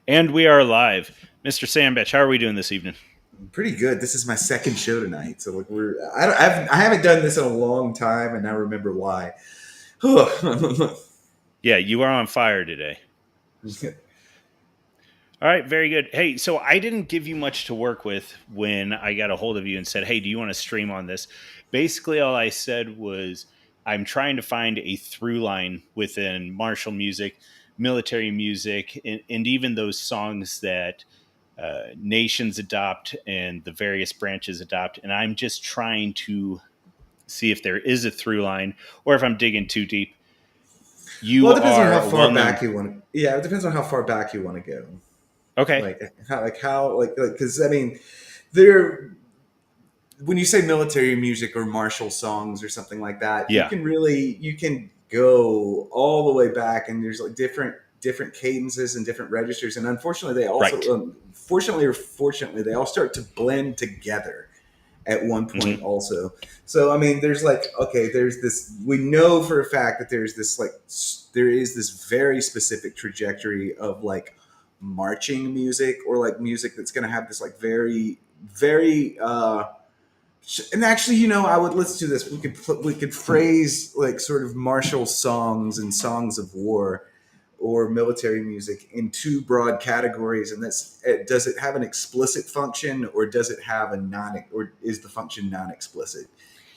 And we are live. Mr. Sandbatch, how are we doing this evening? Pretty good. This is my second show tonight, so like I haven't done this in a long time, and I remember why. Yeah, you are on fire today. All right, very good. Hey, so I didn't give you much to work with when I got a hold of you and said, hey, do you want to stream on this? Basically, all I said was, I'm trying to find a through line within martial music, military music, and even those songs that nations adopt and the various branches adopt. And I'm just trying to see if there is a through line or if I'm digging too deep. Well, You it depends on are how a far well-known. back you want to. Yeah, it depends on how far back you want to go. Okay. Like because I mean, there when you say military music or martial songs or something like that, Yeah. you can go all the way back, and there's like different cadences and different registers, and unfortunately, they Right. also fortunately or fortunately they all start to blend together at one point Hmm. also. So I mean, there's like okay, there's this. We know for a fact that there's this there is this very specific trajectory of like marching music or like music that's going to have this like very and actually, I would let's do this. We could phrase like sort of martial songs and songs of war or military music in two broad categories, and does it have an explicit function or does it have a non or is the function non-explicit?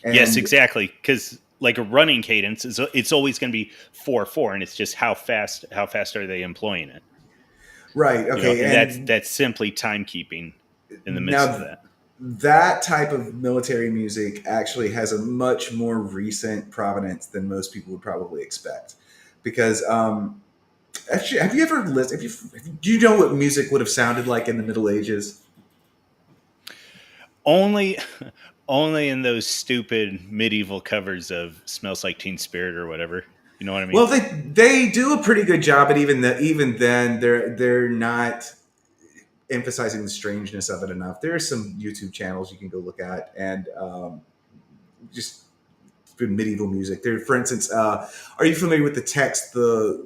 Yes, And exactly. Because like a running cadence is it's always going to be 4/4, and it's just how fast are they employing it? right, okay, And that's and that's simply timekeeping in the midst of now that. that type of military music actually has a much more recent provenance than most people would probably expect, because actually, have you ever listened? Do you know what music would have sounded like in the Middle Ages? Only, only in those stupid medieval covers of "Smells Like Teen Spirit" or whatever. You know what I mean? Well, they do a pretty good job, but even then, they're not emphasizing the strangeness of it enough. There are some YouTube channels you can go look at, and just medieval music. There, for instance, are you familiar with the text, "The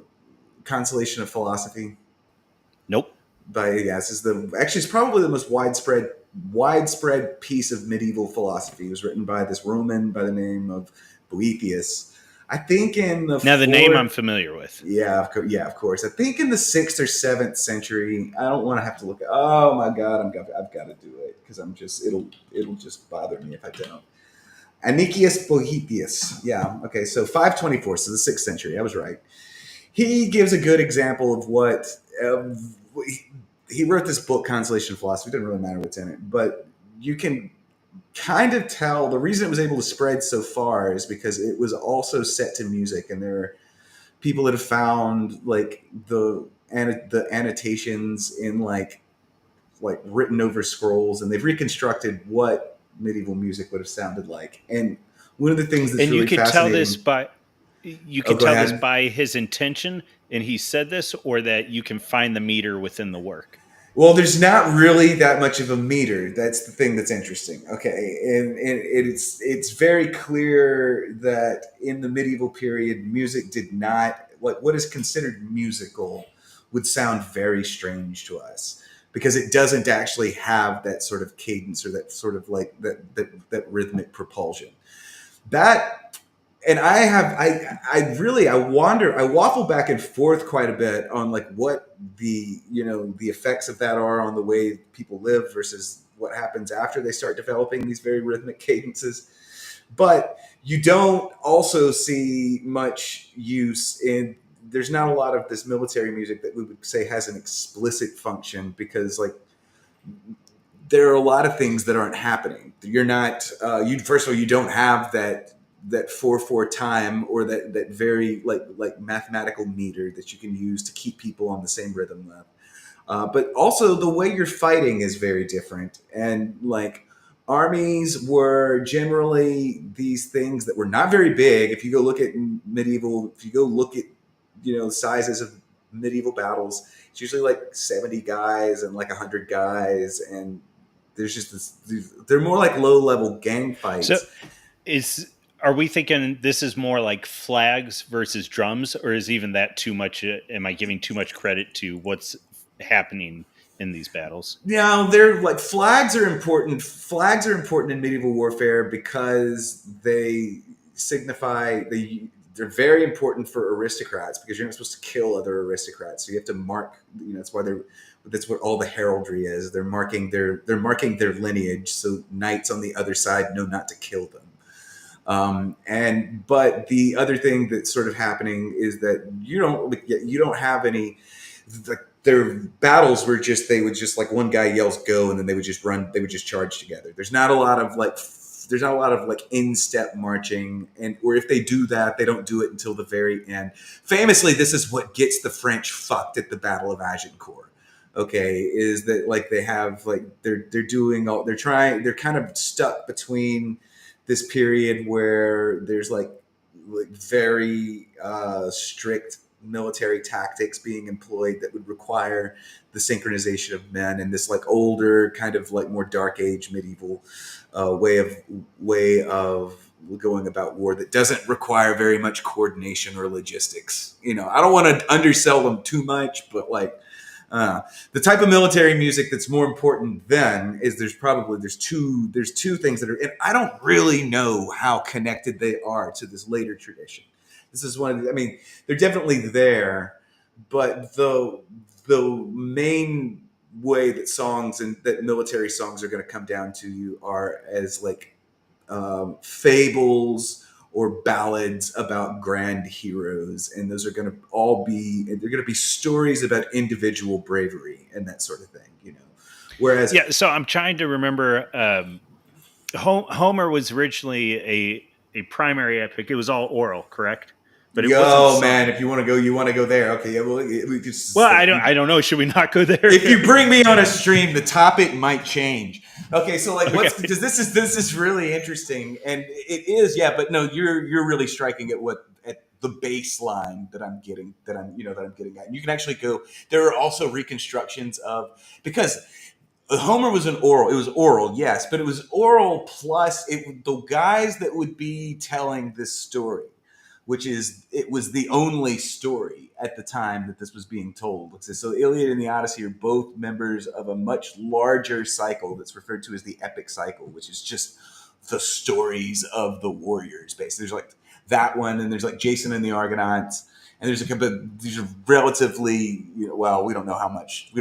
Consolation of Philosophy"? Nope. By yes, is the actually it's probably the most widespread piece of medieval philosophy. It was written by this Roman by the name of Boethius. I think in the Now the name I'm fourth, familiar with. yeah, of course. I think in the sixth or seventh century. I don't want to have to look at. Oh my God, I've got to do it because it'll just bother me if I don't. Anicius Boethius. Yeah. Okay. So 524. So the sixth century. I was right. He gives a good example of what he wrote this book, Consolation Philosophy. It doesn't really matter what's in it, but you can kind of tell the reason it was able to spread so far is because it was also set to music, and there are people that have found like the annotations in like written over scrolls, and they've reconstructed what medieval music would have sounded like. And one of the things that's And you really could tell this fascinating. by you Oh, could go tell this ahead. by his intention, and he said this, or that you can find the meter within the work. Well, there's not really that much of a meter. That's the thing that's interesting. Okay, and it's very clear that in the medieval period, music did not what is considered musical would sound very strange to us because it doesn't actually have that sort of cadence or that sort of like that rhythmic propulsion. That and I waffle back and forth quite a bit on like what the effects of that are on the way people live versus what happens after they start developing these very rhythmic cadences. But you don't also see much use in there's not a lot of this military music that we would say has an explicit function because like there are a lot of things that aren't happening. You're not you first of all you don't have that 4/4 time or that very like mathematical meter that you can use to keep people on the same rhythm with. But also the way you're fighting is very different, and like armies were generally these things that were not very big. If you go look at medieval, if you go look at sizes of medieval battles, it's usually like 70 guys and like 100 guys, and there's just they're more like low level gang So fights. is are we thinking this is more like flags versus drums, or is even that too much? Am I giving too much credit to what's happening in these battles. Now, they're like flags are important. Flags are important in medieval warfare because they signify they're very important for aristocrats because you're not supposed to kill other aristocrats. So you have to mark. That's why they're. That's what all the heraldry is. They're marking their lineage, so knights on the other side know not to kill them. But the other thing that's sort of happening is that you don't have any. Their battles were just they would just like one guy yells go and then they would just charge together. There's not a lot of like in step marching, and or if they do that, they don't do it until the very end. Famously, this is what gets the French fucked at the Battle of Agincourt. Okay, is that like they have like they're doing all they're kind of stuck between this period where there's like very strict military tactics being employed that would require the synchronization of men and this like older kind of like more dark age medieval way of going about war that doesn't require very much coordination or logistics. I don't want to undersell them too much, but like the type of military music that's more important then is there's two things that are, and I don't really know how connected they are to this later tradition. This is one of the, I mean, they're definitely there, but the main way that songs and that military songs are going to come down to you are as like fables or ballads about grand heroes, and those are going to all be they're going to be stories about individual bravery and that sort of thing. Whereas, Yeah, so I'm trying to remember. Homer was originally a primary epic. It was all oral, correct? But it wasn't yo sung. man, if you want to go there, okay, yeah, well, we Well, just I like don't. I don't know. Should we not go there? if you bring me on a stream, the topic might change. Okay, so like, Okay. what's because this is really interesting, and it is, yeah. But no, you're really striking at the baseline that I'm getting at. And you can actually go. There are also reconstructions of because Homer was an oral. It was oral, yes, but it was oral plus the guys that would be telling this story, which is it was the only story at the time that this was being told. So Iliad and the Odyssey are both members of a much larger cycle that's referred to as the epic cycle, which is just the stories of the warriors. Basically, there's like that one, and there's like Jason and the Argonauts, and there's a couple. These are relatively, well, we don't know how much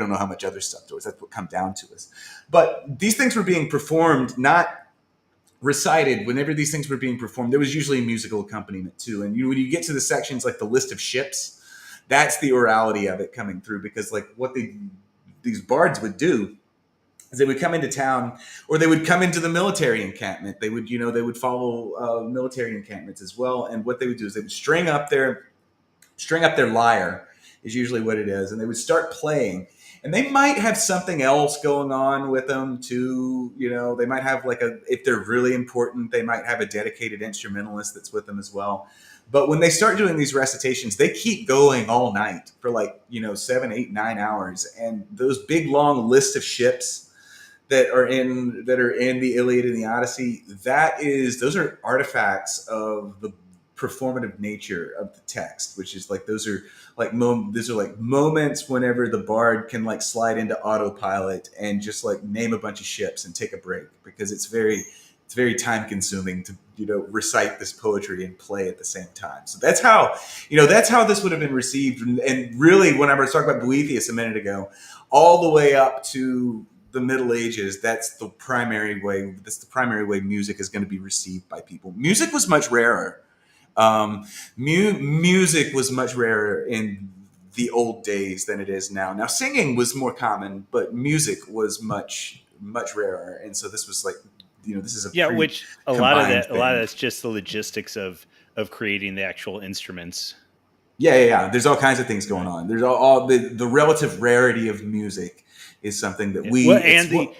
other stuff there was. That's what come down to us. But these things were being performed, not recited. Whenever these things were being performed, there was usually a musical accompaniment too. And when you get to the sections like the list of ships, that's the orality of it coming through, because like what these bards would do is they would come into town, or they would come into the military encampment. They would follow military encampments as well. And what they would do is they would string up their lyre is usually what it is, and they would start playing. And they might have something else going on with them too. They might have if they're really important, they might have a dedicated instrumentalist that's with them as well. But when they start doing these recitations, they keep going all night for 7, 8, 9 hours. And those big long list of ships that are in the Iliad and the Odyssey, those are artifacts of the performative nature of the text, which is like those are like moments whenever the bard can like slide into autopilot and just like name a bunch of ships and take a break, because it's very time consuming to recite this poetry and play at the same time. So that's how this would have been received. And really, when I was talking about Boethius a minute ago, all the way up to the Middle Ages, that's the primary way music is going to be received by people. Music was much rarer. Music was much rarer in the old days than it is now. Now, singing was more common, but music was much, much rarer. And so this was this is a Yeah, pretty which a lot of combined that, a lot of thing. that's just the logistics of creating the actual instruments. Yeah, yeah, yeah. There's all kinds of things going Right. on. There's all the relative rarity of music is something that Yeah. Well, it's and what.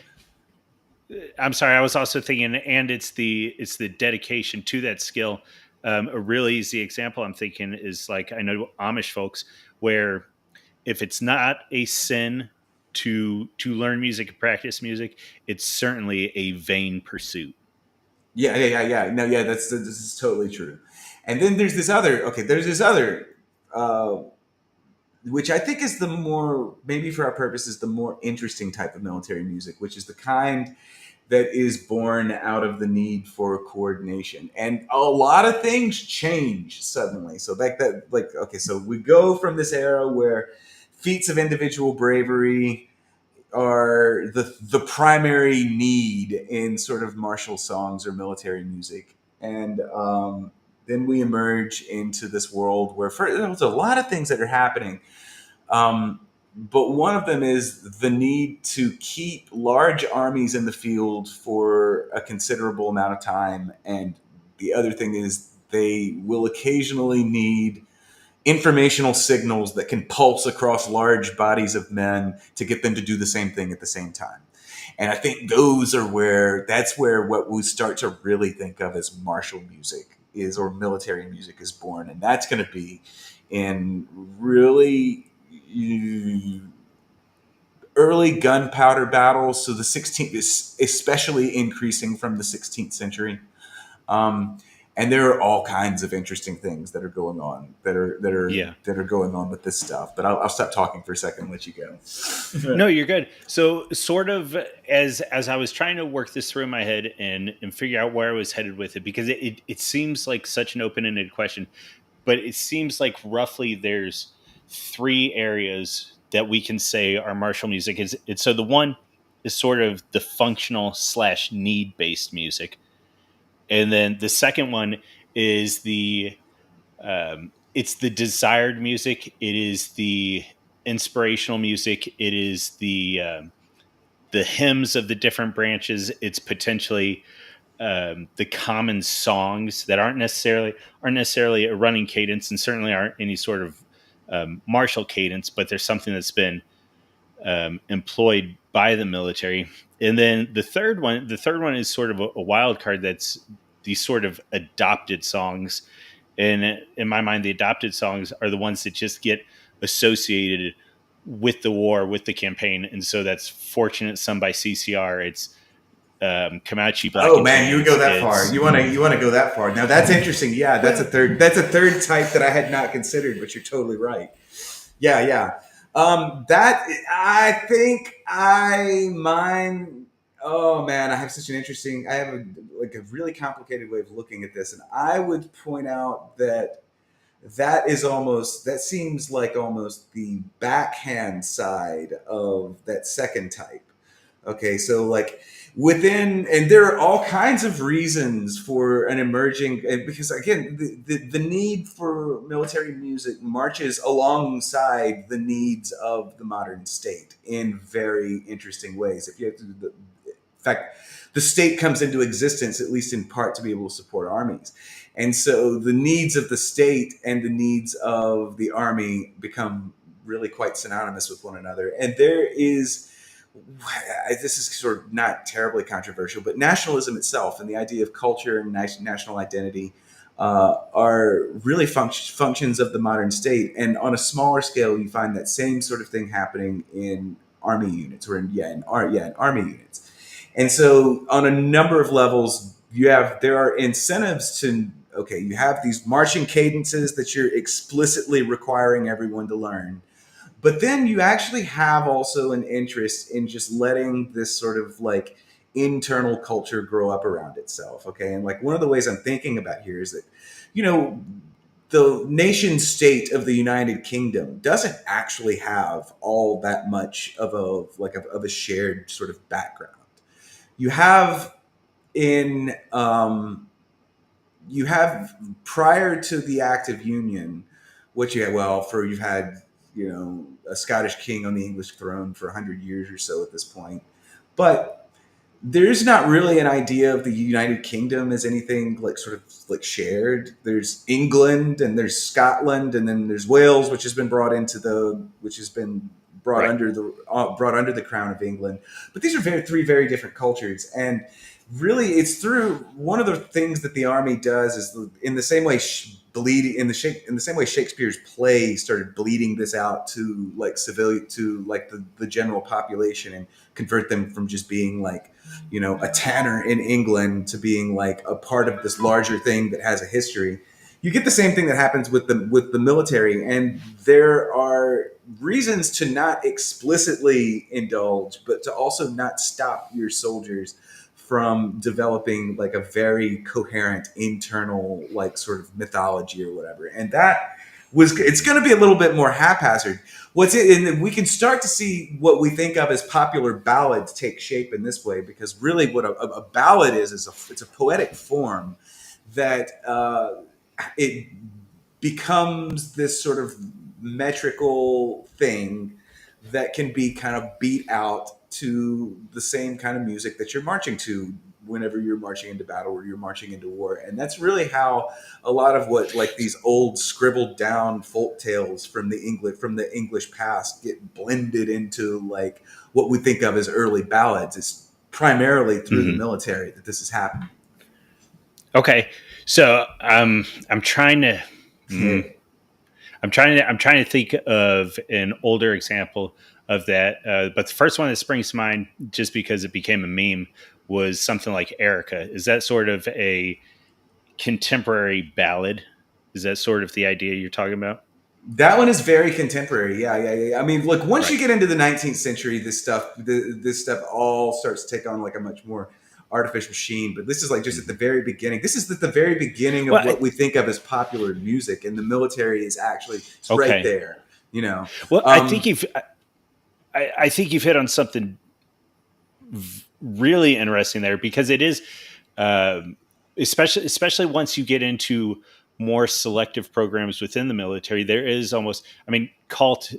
the I'm sorry, I was also thinking, and it's the dedication to that skill. A really easy example I'm thinking is like I know Amish folks where if it's not a sin to learn music and practice music, it's certainly a vain pursuit. Yeah, yeah, yeah, yeah. No, yeah, this is totally true. And then there's this other. Okay, there's this other. Uh, which I think is the more, maybe for our purposes, the more interesting type of military music, which is the kind that is born out of the need for coordination. And a lot of things change suddenly. So like that, like, okay, so we go from this era where feats of individual bravery are the primary need in sort of martial songs or military music. And then we emerge into this world where there's a lot of things that are happening. But one of them is the need to keep large armies in the field for a considerable amount of time. And the other thing is they will occasionally need informational signals that can pulse across large bodies of men to get them to do the same thing at the same time. And I think that's where what we start to really think of as martial music is, or military music is born. And that's going to be in really early gunpowder battles. So the 16th is especially increasing from the 16th century. Um, and there are all kinds of interesting things that are going on Yeah. that are going on with this stuff. But I'll stop talking for a second and let you go. No, you're good. So, sort of as I was trying to work this through in my head and figure out where I was headed with it, because it seems like such an open ended question, but it seems like roughly there's three areas that we can say are martial music. Is it's so the one is sort of the functional slash need based music, and then the second one is it's the desired music. It is the inspirational music. It is the hymns of the different branches. It's potentially the common songs that aren't necessarily a running cadence, and certainly aren't any sort of martial cadence, but there's something that's been employed by the military. And then the third one is sort of a wild card. That's these sort of adopted songs. And in my mind, the adopted songs are the ones that just get associated with the war, with the campaign. And so that's Fortunate Son by CCR. It's Comanche Black Oh and man, you would go Tans. that far. It's You want to go that far. Now that's interesting. Yeah, that's a well, third. That's a third type that I had not considered, but you're totally right. Yeah, yeah. That I think I mine. Oh man, I have such an interesting. I have a really complicated way of looking at this, and I would point out that that seems like almost the backhand side of that second type. Okay, so like within, and there are all kinds of reasons for an emerging, because again, the need for military music marches alongside the needs of the modern state in very interesting ways. If you have to, in fact, the state comes into existence, at least in part, to be able to support armies. And so the needs of the state and the needs of the army become really quite synonymous with one another. And there is, this is sort of not terribly controversial, but nationalism itself and the idea of culture and national identity are really functions of the modern state. And on a smaller scale, you find that same sort of thing happening in army units, or in army units. And so, on a number of levels, there are incentives to, okay, you have these marching cadences that you're explicitly requiring everyone to learn, but then you actually have also an interest in just letting this sort of like internal culture grow up around itself. Okay. And like one of the ways I'm thinking about here is that, you know, the nation state of the United Kingdom doesn't actually have all that much of of a shared sort of background. You have in you have prior to the Act of Union, what you had, well, for you've had, you know, a Scottish king on the English throne for 100 years or so at this point, but there's not really an idea of the United Kingdom as anything like sort of like shared. There's England and there's Scotland and then there's Wales, which has been right. brought under the crown of England. But these are three very different cultures, and really it's through one of the things that the army does is in the same way in the same way Shakespeare's play started bleeding this out to like civilian to like the general population and convert them from just being like, you know, a tanner in England to being like a part of this larger thing that has a history. you get the same thing that happens with the military, and there are reasons to not explicitly indulge, but to also not stop your soldiers from developing like a very coherent internal like sort of mythology or whatever. And that was it's going to be a little bit more haphazard. What's it? And we can start to see what we think of as popular ballads take shape in this way, because really, what a ballad is it's a poetic form that it becomes this sort of metrical thing that can be kind of beat out to the same kind of music that you're marching to whenever you're marching into battle or you're marching into war. And that's really how a lot of what like these old scribbled down folk tales from the English past get blended into like what we think of as early ballads. It's primarily through the Hmm. military that this has happened. Okay, so I'm trying to. mm, I'm trying to think of an older example of that. But the first one that springs to mind, just because it became a meme, was something like Erica. Is that sort of a contemporary ballad? Is that sort of the idea you're talking about? That one is very contemporary. Yeah, yeah, yeah. I mean, look, once you Right. get into the 19th century, this stuff all starts to take on like a much more artificial sheen. But this is like just at the Hmm. very beginning. This is at the very beginning of Well, what we think of as popular music, and the military is actually it's right okay. there. You know, Well, um, I think you've hit on something really interesting there, because it is, um, especially once you get into more selective programs within the military. There is almost, I mean, cult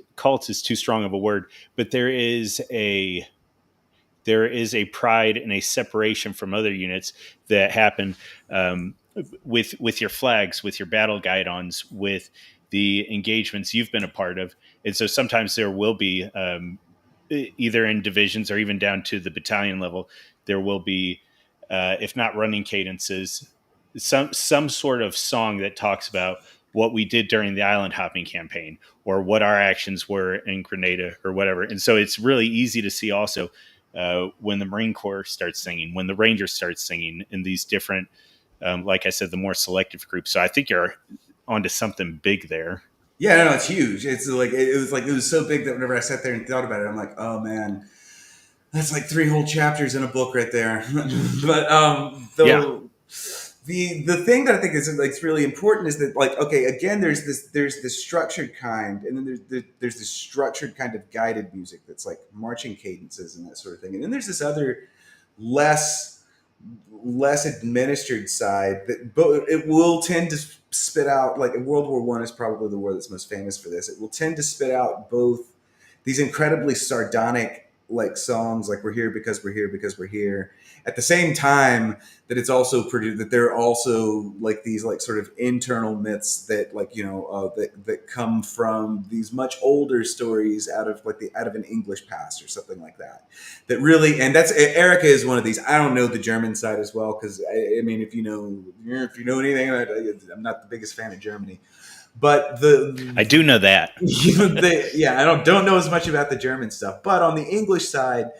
is too strong of a word, but there is a pride and a separation from other units that happen, um, with your flags, with your battle guidons, with the engagements you've been a part of. And so sometimes there will be, either in divisions or even down to the battalion level, there will be, if not running cadences, some sort of song that talks about what we did during the island hopping campaign, or what our actions were in Grenada or whatever. And so it's really easy to see also, when the Marine Corps starts singing, when the Rangers start singing, in these different, like I said, the more selective groups. So I think you're onto something big there. yeah, no, it's huge. It's like it was so big that whenever I sat there and thought about it, I'm like, oh man, that's like three whole chapters in a book right there. But Yeah. the thing that I think is like really important is that like okay again there's this structured kind, and then there's this structured kind of guided music that's like marching cadences and that sort of thing, and then there's this other less less administered side that but it will tend to spit out like World War One is probably the war that's most famous for this. It will tend to spit out both these incredibly sardonic like songs like we're here because we're here because we're here at the same time that it's also produced that there are also like these like sort of internal myths that like that come from these much older stories out of like the out of an English past or something like that that really and that's Erica is one of these. I don't know the German side as well because I mean if you know anything I'm not the biggest fan of Germany but I do know that. yeah, I don't know as much about the German stuff, but on the English side,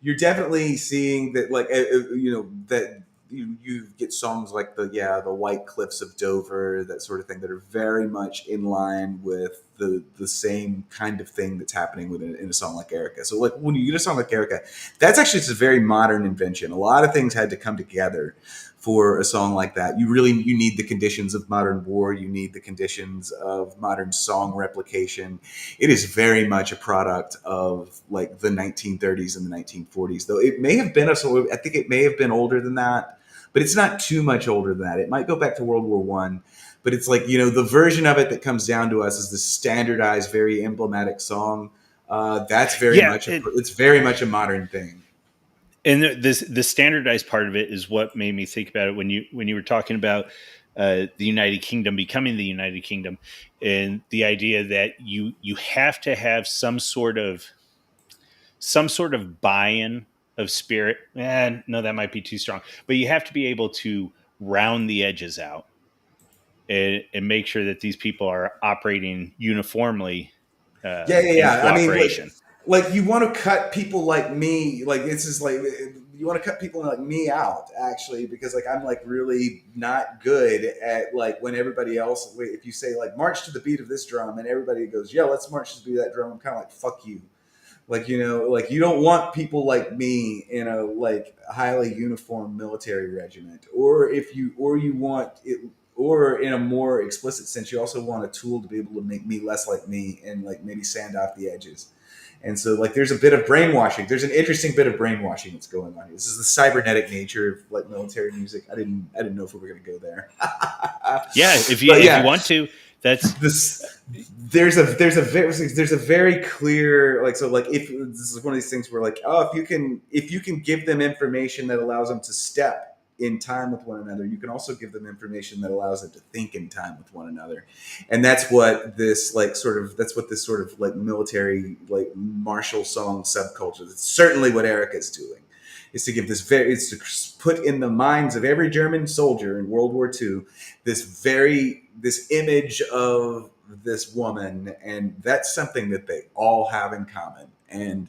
you're definitely seeing that, like that you get songs like the White Cliffs of Dover, that sort of thing, that are very much in line with the same kind of thing that's happening in a song like Erica. So, like when you get a song like Erica, that's actually just a very modern invention. A lot of things had to come together for a song like that. You need the conditions of modern war. You need the conditions of modern song replication. It is very much a product of like the 1930s and the 1940s, though it may have been I think it may have been older than that, but it's not too much older than that. It might go back to World War One, but it's like the version of it that comes down to us is the standardized, very emblematic song. That's very Yeah, much it's very much a modern thing. and the standardized part of it is what made me think about it when you were talking about, the United Kingdom becoming the United Kingdom, and the idea that you have to have some sort of buy-in of spirit. No, that might be too strong, but you have to be able to round the edges out, and make sure that these people are operating uniformly, Yeah, yeah, in yeah. I mean, cooperation. like you want to cut people like me. Like it's just like you want to cut people like me out, actually, because like I'm like really not good at like when everybody else, if you say like march to the beat of this drum and everybody goes, yeah, let's march to the beat of that drum, I'm kind of like, fuck you. Like, like you don't want people like me in a like highly uniform military regiment, or if you or you want it, or in a more explicit sense, you also want a tool to be able to make me less like me and like maybe sand off the edges. And so like there's a bit of brainwashing. There's an interesting bit of brainwashing that's going on here. This is the cybernetic nature of like military music. I didn't know if we were going to go there. Yeah, if you But if you yeah, want to, that's this there's a very clear like, so like if this is one of these things where like, oh, if you can give them information that allows them to step in time with one another, you can also give them information that allows them to think in time with one another. And that's what this sort of like military like martial song subculture, that's certainly what Erica's doing, is to give is to put in the minds of every German soldier in World War II this image of this woman, and that's something that they all have in common. And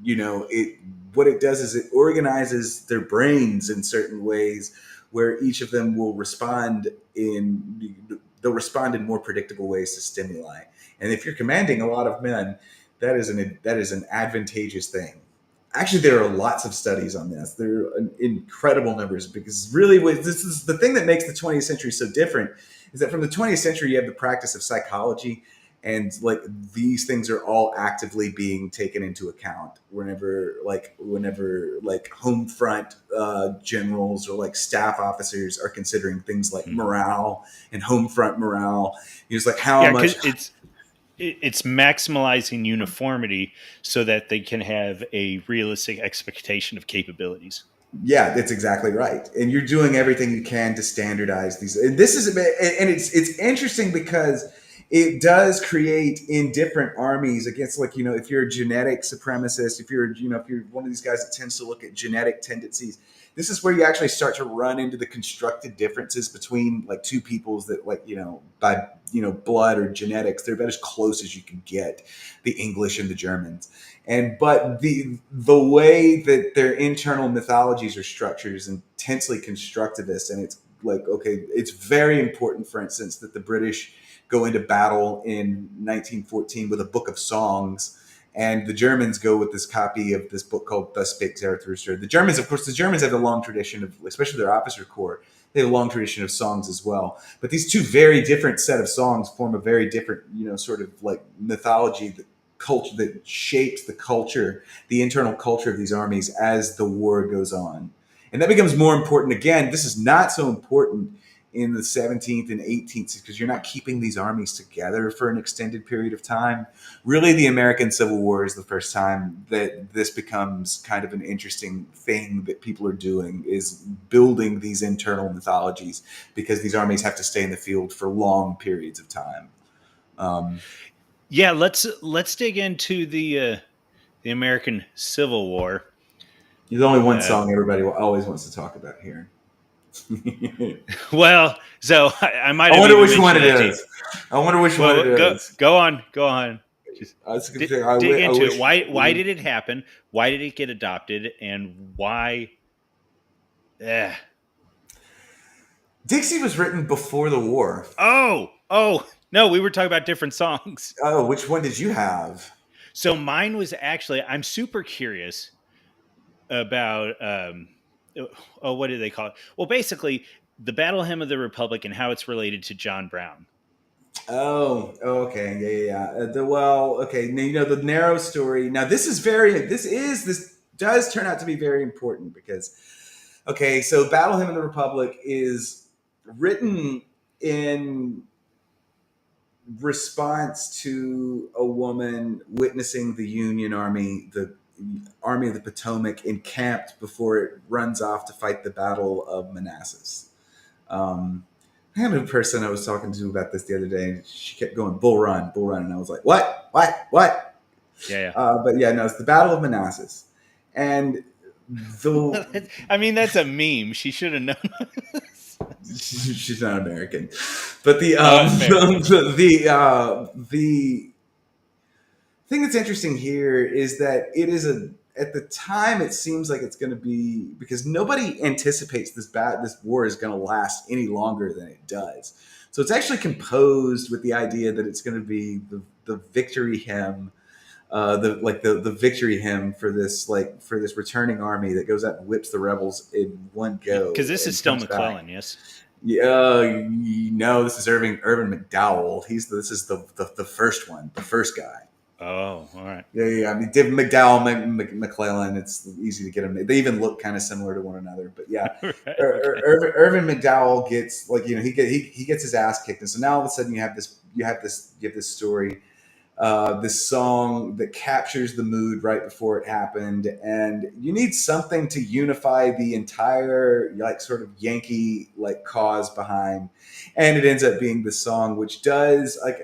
it what it does is it organizes their brains in certain ways where each of them will respond in they'll respond in more predictable ways to stimuli. And if you're commanding a lot of men, that is an advantageous thing. Actually, there are lots of studies on this. There are incredible numbers, because really this is the thing that makes the 20th century so different, is that from the 20th century you have the practice of psychology, and like these things are all actively being taken into account whenever home front generals or like staff officers are considering things like morale and home front morale. It's like how yeah, much. because it's maximizing uniformity so that they can have a realistic expectation of capabilities. Yeah, that's exactly right. And you're doing everything you can to standardize these. And this is it's interesting because it does create in different armies against, like, if you're a genetic supremacist, if you're one of these guys that tends to look at genetic tendencies, this is where you actually start to run into the constructed differences between like two peoples that, like, by blood or genetics, they're about as close as you can get, the English and the Germans. But the way that their internal mythologies are structured is intensely constructivist. And it's like, okay, it's very important, for instance, that the British go into battle in 1914 with a book of songs, and the Germans go with this copy of this book called Thus Spake Zarathustra. The Germans, of course, have a long tradition of, especially their officer corps, they have a long tradition of songs as well. But these two very different set of songs form a very different, sort of like mythology, that culture that shapes the culture, the internal culture of these armies as the war goes on. And that becomes more important. Again, this is not so important in the 17th and 18th, because you're not keeping these armies together for an extended period of time. Really, the American Civil War is the first time that this becomes kind of an interesting thing that people are doing, is building these internal mythologies, because these armies have to stay in the field for long periods of time. Yeah, let's dig into the American Civil War. There's only one Uh, song everybody always wants to talk about here. well, so I might I have wonder even which one mentioned it that to you. is. I wonder which one it Well, go is. go on. Just That's a good thing. I, dig I into it. wish. Why did it happen? Why did it get adopted? And why? Eh. Dixie was written before the war. Oh no, we were talking about different songs. Oh, which one did you have? So mine was actually, I'm super curious about oh, what do they call it? Well, basically the Battle Hymn of the Republic and how it's related to John Brown. Oh, okay, yeah. Okay. Now, the narrow story. Now, this does turn out to be very important, because, okay, so Battle Hymn of the Republic is written in response to a woman witnessing the Union Army, the Army of the Potomac, encamped before it runs off to fight the Battle of Manassas. I had a person I was talking to about this the other day, and she kept going, Bull Run, Bull Run. And I was like, what? Yeah, But yeah, no, it's the Battle of Manassas. And the yeah. I mean, that's a meme. She should have known. she's not American. But Fair. the thing that's interesting here is that it is at the time it seems like it's going to be, because nobody anticipates this war is going to last any longer than it does. So it's actually composed with the idea that it's going to be the victory hymn, the victory hymn for this, like, for this returning army that goes out and whips the rebels in one Because go this is and still comes back. McClellan, yes. Yeah, no, this is Irvin McDowell. This is the first one, the first guy. Oh, all right. Yeah. I mean, David McDowell, McClellan. It's easy to get them. They even look kind of similar to one another. But yeah, Right, okay. Irvin McDowell gets, like, he gets his ass kicked, and so now all of a sudden you have this story, this song that captures the mood right before it happened, and you need something to unify the entire, like, sort of Yankee, like, cause behind, and it ends up being the song, which does, like,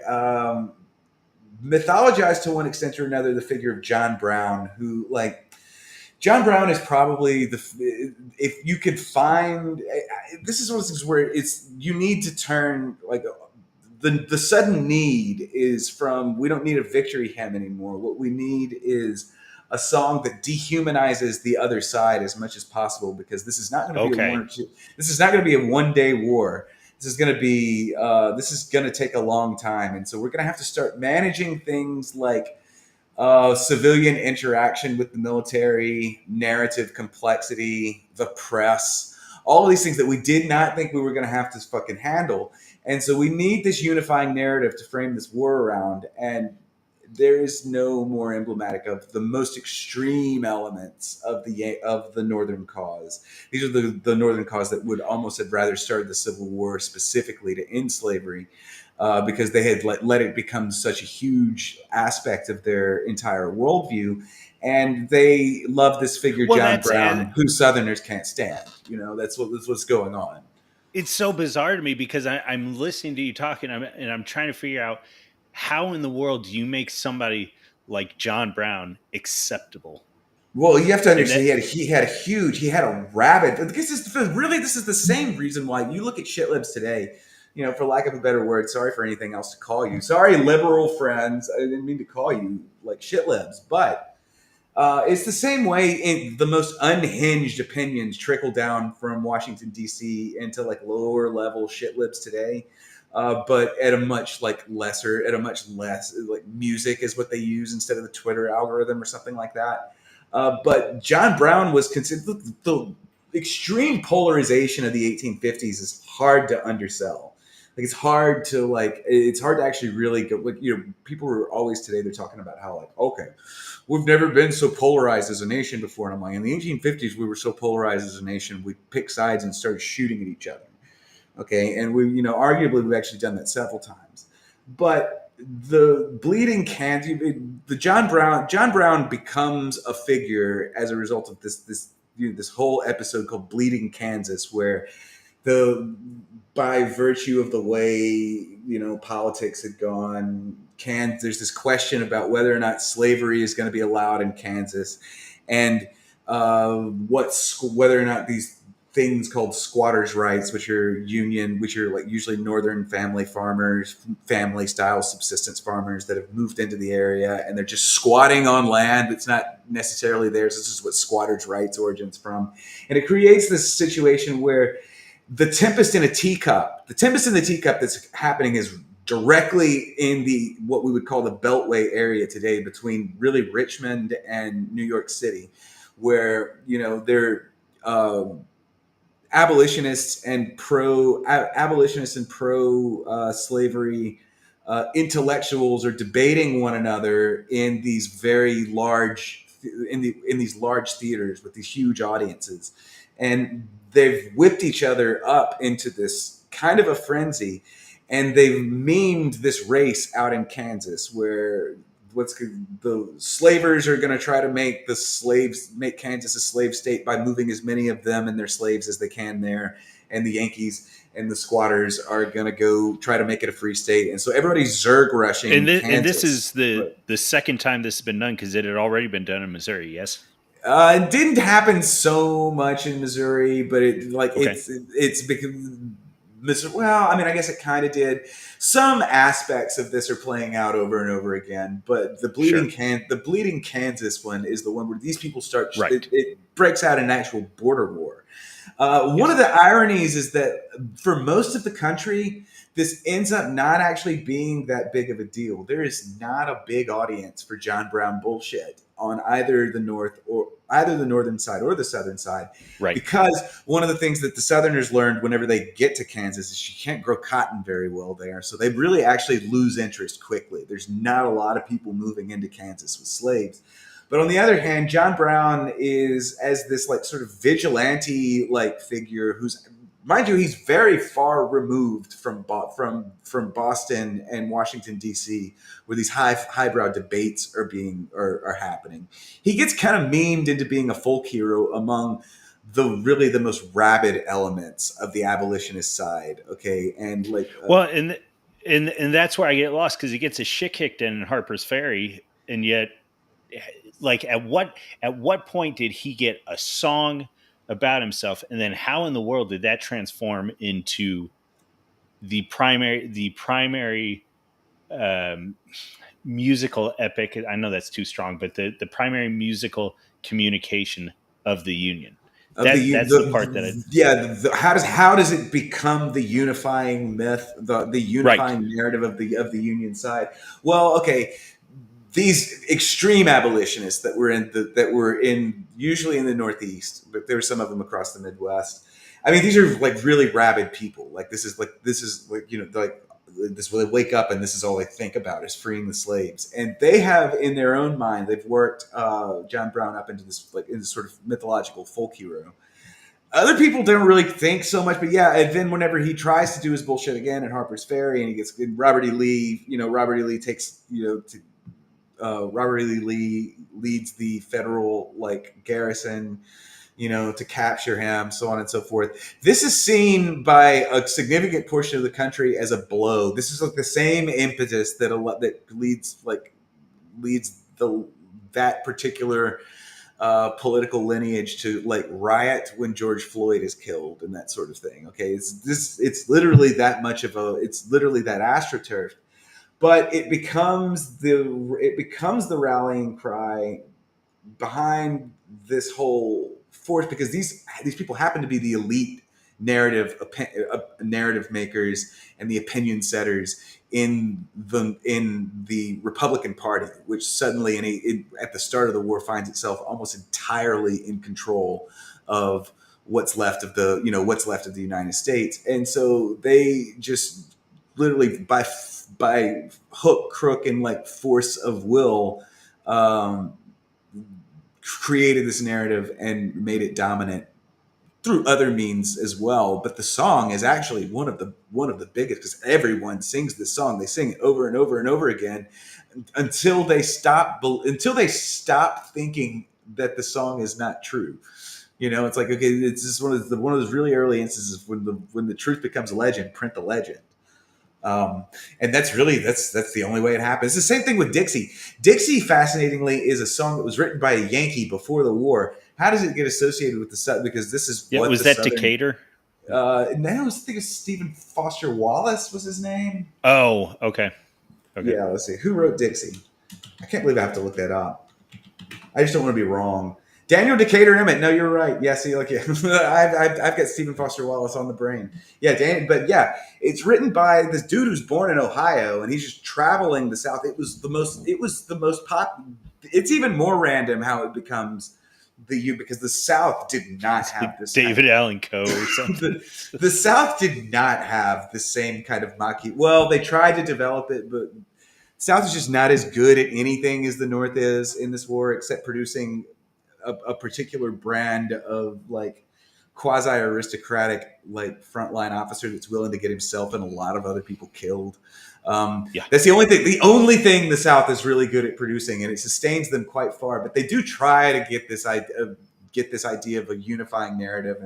mythologize to one extent or another the figure of John Brown, who, like, John Brown is probably if you could find, this is one of those things where it's, you need to turn, like, the sudden need is from, we don't need a victory hymn anymore. What we need is a song that dehumanizes the other side as much as possible, because this is not going to be a one Okay. or two. This is not going to be a 1 day war. This is going to be. This is going to take a long time, and so we're going to have to start managing things like civilian interaction with the military, narrative complexity, the press, all of these things that we did not think we were going to have to fucking handle. And so we need this unifying narrative to frame this war around. And there is no more emblematic of the most extreme elements of the Northern cause. These are the Northern cause that would almost have rather started the Civil War specifically to end slavery, because they had let it become such a huge aspect of their entire worldview. And they love this figure, Well, John that's as Brown, who Southerners can't stand. That's what's going on. it's so bizarre to me because I'm listening to you talking, and I'm trying to figure out how in the world do you make somebody like John Brown acceptable? Well, you have to And understand, that he had a rabid. This is the same reason why you look at shitlibs today. For lack of a better word, sorry for anything else to call you. Sorry, liberal friends. I didn't mean to call you like shitlibs, but it's the same way in the most unhinged opinions trickle down from Washington D.C. into, like, lower level shitlibs today. But at a much, like, lesser, at a much less, like, music is what they use instead of the Twitter algorithm or something like that. But John Brown was considered the extreme polarization of the 1850s is hard to undersell. Like, it's hard to actually really go. Like, people are always today, they're talking about how, like, okay, we've never been so polarized as a nation before. And I'm like, in the 1850s, we were so polarized as a nation, we picked sides and started shooting at each other. Okay. And arguably, we've actually done that several times. But the bleeding Kansas, the John Brown becomes a figure as a result of this whole episode called Bleeding Kansas, where the by virtue of the way politics had gone, there's this question about whether or not slavery is going to be allowed in Kansas, and whether or not these things called squatters' rights, which are like usually northern family farmers, family style subsistence farmers that have moved into the area and they're just squatting on land that's not necessarily theirs. This is what squatters' rights origins from, and it creates this situation where the tempest in the teacup that's happening is directly in the what we would call the Beltway area today, between really Richmond and New York City, where they're abolitionists and pro slavery intellectuals are debating one another in these large theaters with these huge audiences, and they've whipped each other up into this kind of a frenzy, and they've memed this race out in Kansas where the slavers are going to try to make Kansas a slave state by moving as many of them and their slaves as they can there, and the Yankees and the squatters are going to go try to make it a free state, and so everybody's zerg rushing and this is Kansas. the second time this has been done because it had already been done in Missouri. Yes. It didn't happen so much in Missouri, but Okay. it's because Well, I mean, I guess it kind of did. Some aspects of this are playing out over and over again, but Sure. the Bleeding Kansas one is the one where these people start. Right. It breaks out an actual border war. One of Yes. the ironies is that for most of the country, this ends up not actually being that big of a deal. There is not a big audience for John Brown bullshit on either the northern side or the southern side, Right. because one of the things that the Southerners learned whenever they get to Kansas is you can't grow cotton very well there, so they really actually lose interest quickly. There's not a lot of people moving into Kansas with slaves. But on the other hand, John Brown is as this like sort of vigilante like figure who's, mind you, he's very far removed from Boston and Washington D.C., where these highbrow debates are happening. He gets kind of memed into being a folk hero among the most rabid elements of the abolitionist side. Okay, and like Well, and that's where I get lost because he gets his shit kicked in Harper's Ferry, and yet, like, at what point did he get a song about himself, and then how in the world did that transform into the primary um, musical epic? I know that's too strong, but the primary musical communication of the Union. of That's the part that I yeah, how does it become the unifying myth, the right. unifying narrative of the Union side? Well, okay, these extreme abolitionists that were in usually in the Northeast, but there were some of them across the Midwest. I mean, these are like really rabid people. This is like like this will they wake up and this is all they think about is freeing the slaves, and they have in their own mind they've worked John Brown up into this like into sort of mythological folk hero. Other people don't really think so much, but yeah. And then whenever he tries to do his bullshit again at Harper's Ferry, and he gets Robert E. Lee, Robert E. Lee takes Robert E. Lee leads the federal like garrison, to capture him, so on and so forth. This is seen by a significant portion of the country as a blow. This is like the same impetus that leads the that particular political lineage to like riot when George Floyd is killed and that sort of thing. Okay, it's literally that much of a it's literally that astroturf, but it becomes the rallying cry behind this whole force because these people happen to be the elite narrative makers and the opinion setters in the Republican Party, which suddenly at the start of the war finds itself almost entirely in control of what's left of the United States, and so they just literally by hook, crook, and like force of will um, created this narrative and made it dominant through other means as well. But the song is actually one of the biggest because everyone sings this song. They sing it over and over and over again until they stop thinking that the song is not true. It's like, okay, it's just one of those really early instances when the truth becomes a legend. Print the legend. Um, and that's the only way it happens. It's the same thing with Dixie. Dixie, fascinatingly, is a song that was written by a Yankee before the war. How does it get associated with the South? Because this is Yeah, what was the that Southern. Decatur? Now I think it's Stephen Foster Wallace was his name. Oh, okay. Okay. Yeah, let's see. Who wrote Dixie? I can't believe I have to look that up. I just don't want to be wrong. Daniel Decatur Emmett. No, you're right. Yeah, see, look, yeah. I've got Stephen Foster Wallace on the brain. Yeah, but yeah, it's written by this dude who's born in Ohio, and he's just traveling the South. It was the most. It was the most pop. It's even more random how it becomes the U because the South did not It's have like this kind David of. Allen Coe or something. The South did not have the same kind of Maki. Well, they tried to develop it, but South is just not as good at anything as the North is in this war, except producing a particular brand of like quasi aristocratic like frontline officer that's willing to get himself and a lot of other people killed. Yeah. That's the only thing. The only thing the South is really good at producing, and it sustains them quite far. But they do try to get this idea of a unifying narrative,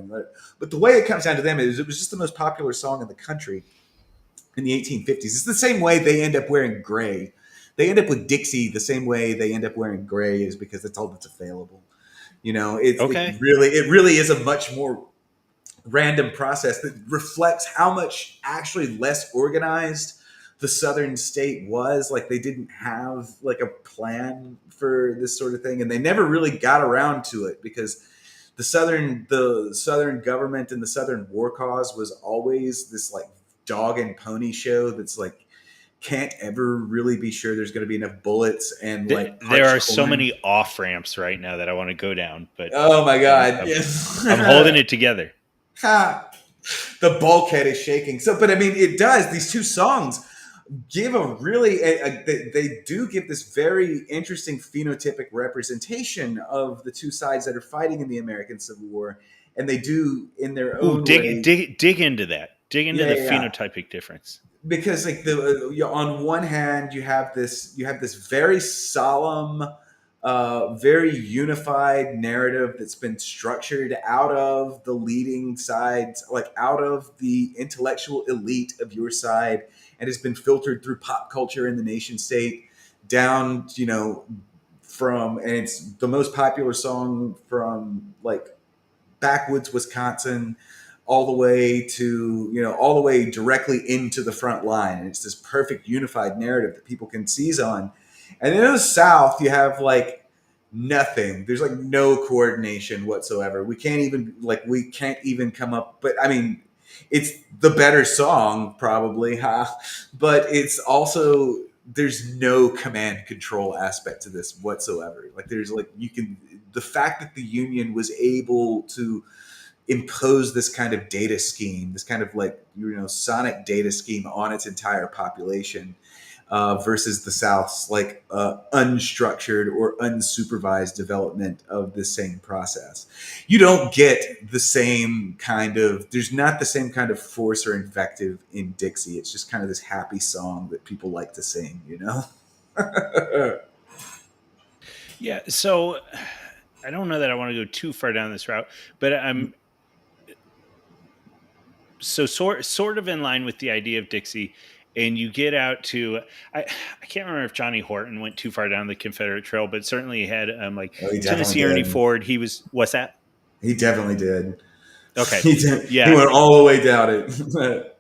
but the way it comes down to them is it was just the most popular song in the country in the 1850s. It's the same way they end up wearing gray. They end up with Dixie the same way they end up wearing gray is because that's all that's available. It Okay. really is a much more random process that reflects how much actually less organized the southern state was. Like they didn't have like a plan for this sort of thing, and they never really got around to it because the southern government and the southern war cause was always this like dog and pony show that's like can't ever really be sure there's going to be enough bullets and like There parched are so corn. many off ramps right now that I want to go down, but Oh my I'm, god. I'm, Yes. I'm holding it together. Ha! The bulkhead is shaking. So, but I mean, it does. These two songs give a really, they do give this very interesting phenotypic representation of the two sides that are fighting in the American Civil War, and they do in their Ooh, own way. dig into that. Dig into Yeah, the yeah, yeah. phenotypic difference. Because like on one hand you have this very solemn, very unified narrative that's been structured out of the leading sides, like out of the intellectual elite of your side, and has been filtered through pop culture in the nation state down, from, and it's the most popular song from like backwoods Wisconsin all the way to, all the way directly into the front line. And it's this perfect unified narrative that people can seize on. And then in the South, you have like nothing. There's like no coordination whatsoever. We can't even come up, but I mean, it's the better song probably, huh? But it's also, there's no command control aspect to this whatsoever. Like there's like, the fact that the Union was able to impose this kind of data scheme, this kind of like, sonic data scheme on its entire population, versus the South's like unstructured or unsupervised development of the same process. You don't get the same kind of, there's not the same kind of force or invective in Dixie. It's just kind of this happy song that people like to sing, you know? Yeah, so I don't know that I want to go too far down this route, but I'm so sort of in line with the idea of Dixie, and you get out to I can't remember if Johnny Horton went too far down the Confederate Trail, but certainly he had like Oh, he definitely Tennessee Ernie did. Ford. He was what's that? He definitely did. Okay, He yeah. went all the way down it.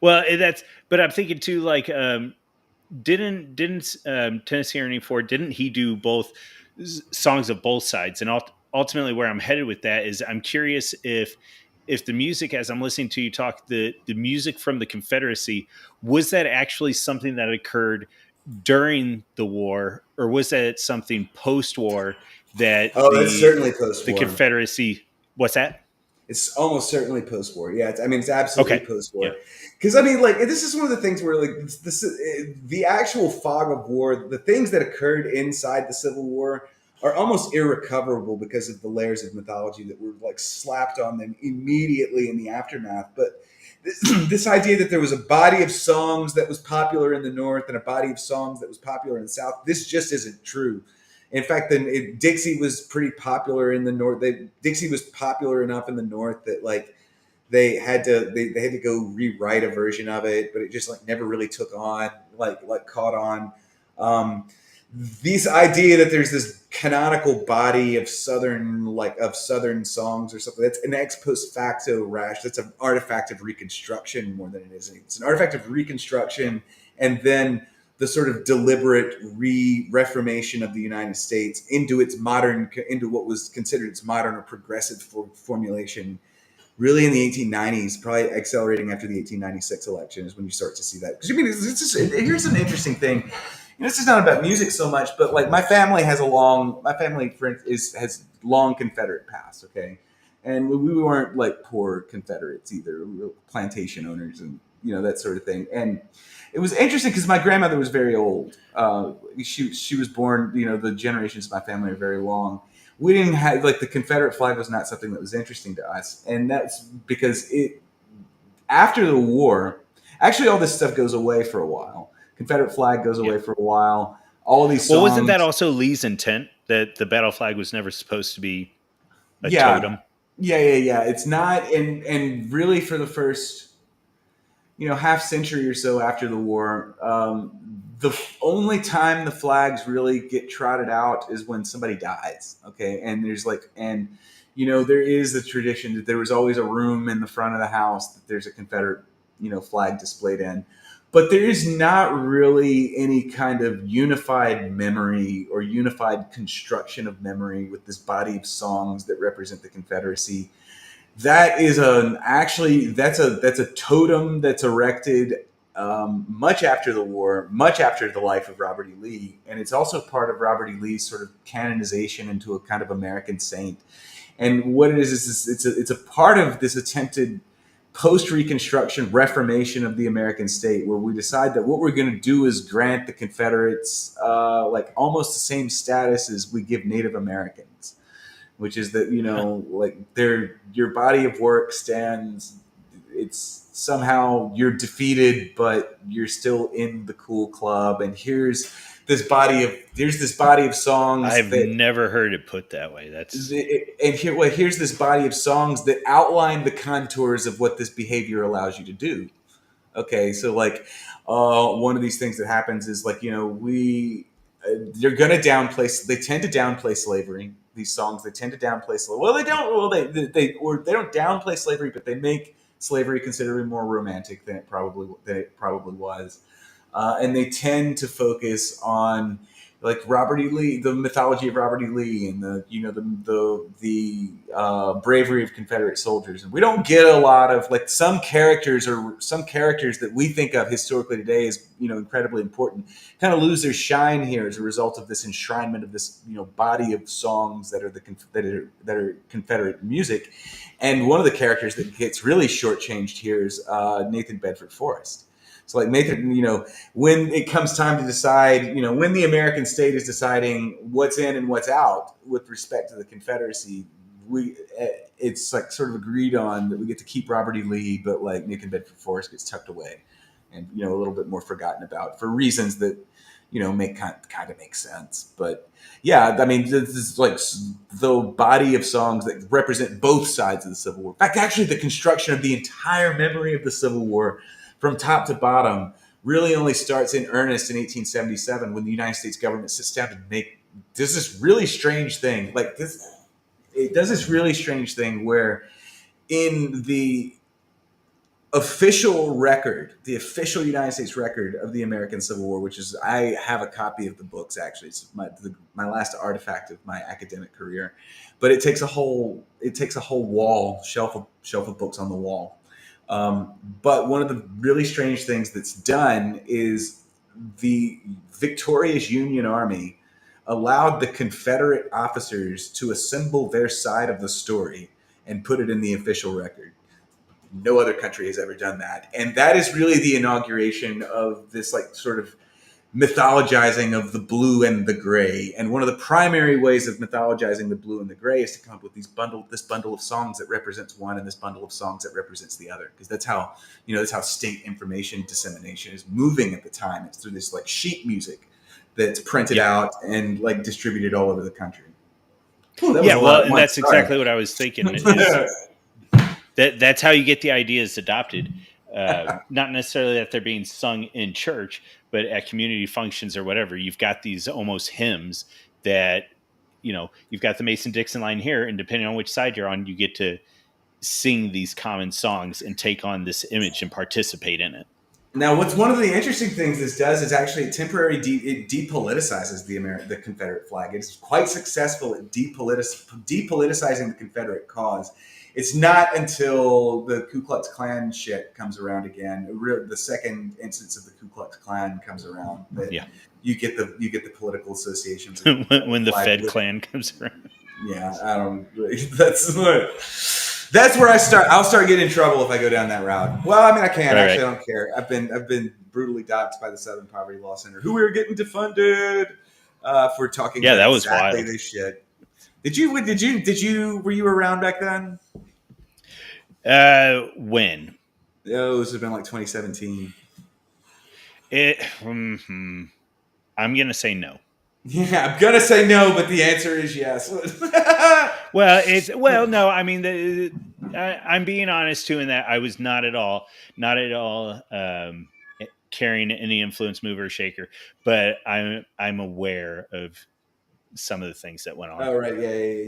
Well, that's but I'm thinking too like didn't Tennessee Ernie Ford didn't he do both songs of both sides? And ultimately, where I'm headed with that is I'm curious if the music, as I'm listening to you talk, the music from the Confederacy, was that actually something that occurred during the war, or was that something post war that Oh, it's certainly the post-war. Confederacy? What's that? It's almost certainly post-war. Yeah, I mean, it's absolutely Okay, yeah, post-war. Because I mean, like, this is one of the things where, like, the actual fog of war, the things that occurred inside the Civil War, are almost irrecoverable because of the layers of mythology that were like slapped on them immediately in the aftermath. But this idea that there was a body of songs that was popular in the North and a body of songs that was popular in the South, this just isn't true. In fact, then Dixie was pretty popular in the North. Dixie was popular enough in the North that like they had to go rewrite a version of it, but it just like never really took on, like caught on. Um, this idea that there's this canonical body of southern songs or something, that's an ex post facto rash. That's an artifact of reconstruction more than it is. It's an artifact of reconstruction, and then the sort of deliberate reformation of the United States into what was considered its modern or progressive formulation, really in the 1890s, probably accelerating after the 1896 election is when you start to see that. Because I mean, here's an interesting thing. This is not about music so much, but like my family has long Confederate past. Okay, and we weren't like poor Confederates either. We were plantation owners and that sort of thing. And it was interesting because my grandmother was very old. She was born. The generations of my family are very long. We didn't have, like, the Confederate flag was not something that was interesting to us, and that's because it after the war, actually all this stuff goes away for a while. Confederate flag goes yeah. away for a while. All of these Well, wasn't that songs, also Lee's intent that the battle flag was never supposed to be a yeah, totem? yeah. It's not, and really for the first half century or so after the war, the only time the flags really get trotted out is when somebody dies. Okay, and there's like, and there is the tradition that there was always a room in the front of the house that there's a Confederate flag displayed in, but there is not really any kind of unified memory or unified construction of memory with this body of songs that represent the Confederacy. That is that's a totem that's erected much after the war, much after the life of Robert E. Lee, and it's also part of Robert E. Lee's sort of canonization into a kind of American saint. And what it is it's a part of this attempted post Reconstruction reformation of the American state, where we decide that what we're going to do is grant the Confederates like almost the same status as we give Native Americans, which is that like your body of work stands. It's somehow you're defeated, but you're still in the cool club. And there's this body of songs I've that never heard it put that way. That's here's this body of songs that outline the contours of what this behavior allows you to do. Okay, so like one of these things that happens is like we they're going to downplay. They tend to downplay slavery. These songs they tend to downplay slavery. Well, they don't. Well, they don't downplay slavery, but they make slavery considerably more romantic than it probably was, and they tend to focus on like Robert E. Lee, the mythology of Robert E. Lee, and the bravery of Confederate soldiers. And we don't get a lot of like some characters that we think of historically today as incredibly important kind of lose their shine here as a result of this enshrinement of this body of songs that are Confederate music. And one of the characters that gets really shortchanged here is Nathan Bedford Forrest. So like Nathan, when it comes time to decide, when the American state is deciding what's in and what's out with respect to the Confederacy, it's like sort of agreed on that we get to keep Robert E. Lee, but like Nathan Bedford Forrest gets tucked away and a little bit more forgotten about for reasons that make kind of make sense. But yeah, I mean, this is like the body of songs that represent both sides of the Civil War. In fact, actually, the construction of the entire memory of the Civil War from top to bottom really only starts in earnest in 1877 when the United States government sits down to does this really strange thing. Like this, it does this really strange thing where in the official record, the official United States record of the American Civil War, which is, I have a copy of the books actually. It's my last artifact of my academic career, but it takes a whole shelf of books on the wall. But one of the really strange things that's done is the victorious Union Army allowed the Confederate officers to assemble their side of the story and put it in the official record. No other country has ever done that. And that is really the inauguration of this like sort of mythologizing of the blue and the gray. And one of the primary ways of mythologizing the blue and the gray is to come up with this bundle of songs that represents one and this bundle of songs that represents the other. Because that's how state information dissemination is moving at the time. It's through this like sheet music that's printed out and like distributed all over the country. Ooh, and that's exactly what I was thinking. That's how you get the ideas adopted. Not necessarily that they're being sung in church, but at community functions or whatever. You've got these almost hymns that, you've got the Mason-Dixon line here, and depending on which side you're on, you get to sing these common songs and take on this image and participate in it. Now, what's one of the interesting things this does is actually it depoliticizes the Confederate flag. It's quite successful at depoliticizing the Confederate cause. It's not until the Ku Klux Klan shit comes around again, the second instance of the Ku Klux Klan comes around, that you get the political associations when the Fed Klan comes around. Yeah, I don't. That's where I'll start getting in trouble if I go down that route. Well, I mean, I can't. Right. Actually, I don't care. I've been brutally doxxed by the Southern Poverty Law Center, who we were getting defunded for talking. Yeah, that was exactly wild. This shit. Did you? Were you around back then? When? Oh, this has been like 2017. I'm gonna say no. Yeah, I'm gonna say no, but the answer is yes. No. I mean, I'm being honest too in that I was not at all carrying any influence, mover, or shaker, but I'm aware of some of the things that went on. Oh right,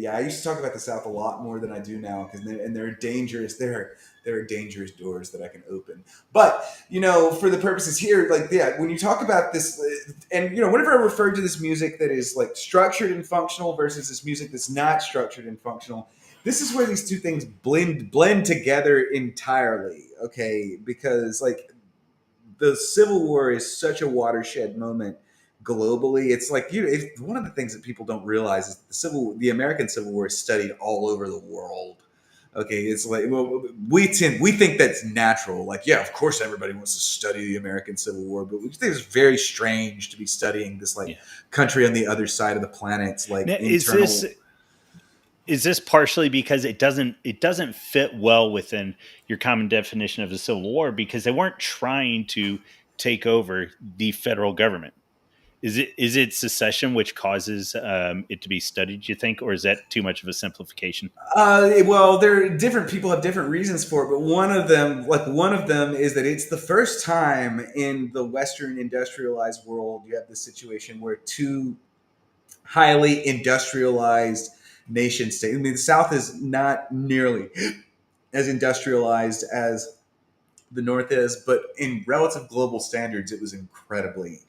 yeah. I used to talk about the South a lot more than I do now because there are dangerous. There are dangerous doors that I can open. But for the purposes here, like yeah, when you talk about this, and whenever I refer to this music that is like structured and functional versus this music that's not structured and functional, this is where these two things blend together entirely. Okay, because like the Civil War is such a watershed moment globally. It's like it's one of the things that people don't realize is the American Civil War is studied all over the world. Okay, it's like we think that's natural. Like, yeah, of course everybody wants to study the American Civil War, but we think it's very strange to be studying this like Yeah. country on the other side of the planet's like Now, internal. is this partially because it doesn't fit well within your common definition of the Civil War because they weren't trying to take over the federal government? Is it secession which causes it to be studied? You think, or is that too much of a simplification? Well, there different people have different reasons for it, but one of them is that it's the first time in the Western industrialized world you have this situation where two highly industrialized nation states. I mean, the South is not nearly as industrialized as the North is, but in relative global standards, it was incredibly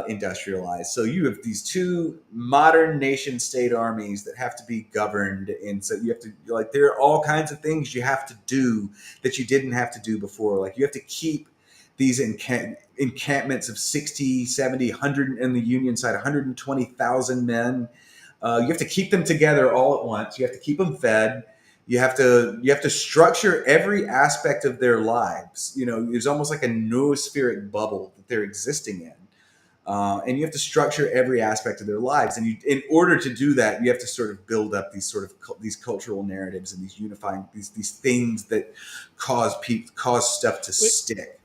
industrialized. So you have these two modern nation state armies that have to be governed. And so you have to, like, there are all kinds of things you have to do that you didn't have to do before. Like, you have to keep these encampments of 60, 70, 100, in the Union side, 120,000 men. You have to keep them together all at once. You have to keep them fed. You have to structure every aspect of their lives. It's almost like a noospheric bubble that they're existing in. And you have to structure every aspect of their lives. And in order to do that, you have to sort of build up these cultural narratives and these unifying these things that cause stuff to stick.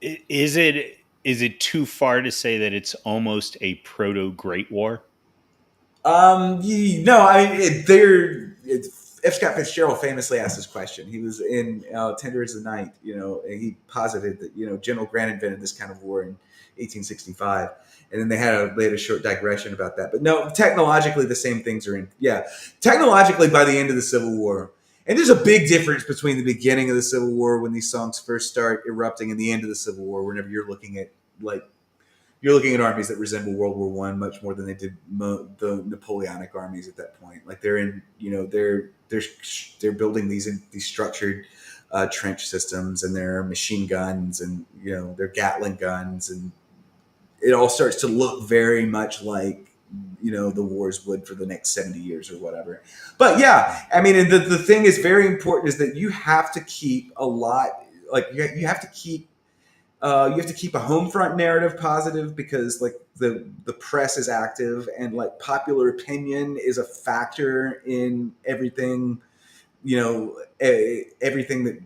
Is it too far to say that it's almost a proto Great War? No, I mean, F. Scott Fitzgerald famously asked this question. He was in Tender as the Night, and he posited that, General Grant invented this kind of war in 1865. And then they had a short digression about that. But no, technologically, the same things are in. Yeah. Technologically, by the end of the Civil War, and there's a big difference between the beginning of the Civil War when these songs first start erupting and the end of the Civil War, whenever you're looking at armies that resemble World War One much more than they did the Napoleonic armies at that point. Like they're in, they're building these structured trench systems, and their machine guns, and their Gatling guns, and it all starts to look very much like the wars would for the next 70 years or whatever. But yeah, I mean, and the thing is very important is that you have to keep a lot, like you have to keep a home front narrative positive, because like the press is active, and like popular opinion is a factor in everything, everything that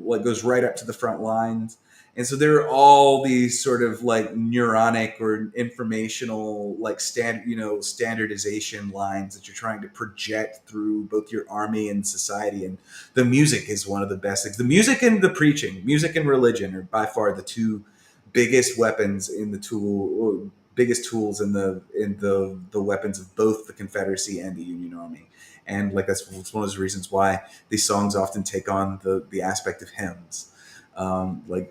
like goes right up to the front lines. And so there are all these sort of like neuronic or informational like standardization lines that you're trying to project through both your army and society. And the music is one of the best things. The music and the preaching, music and religion, are by far the two biggest weapons in the tool biggest tools in the weapons of both the Confederacy and the Union Army. And like that's one of those reasons why these songs often take on the aspect of hymns. Like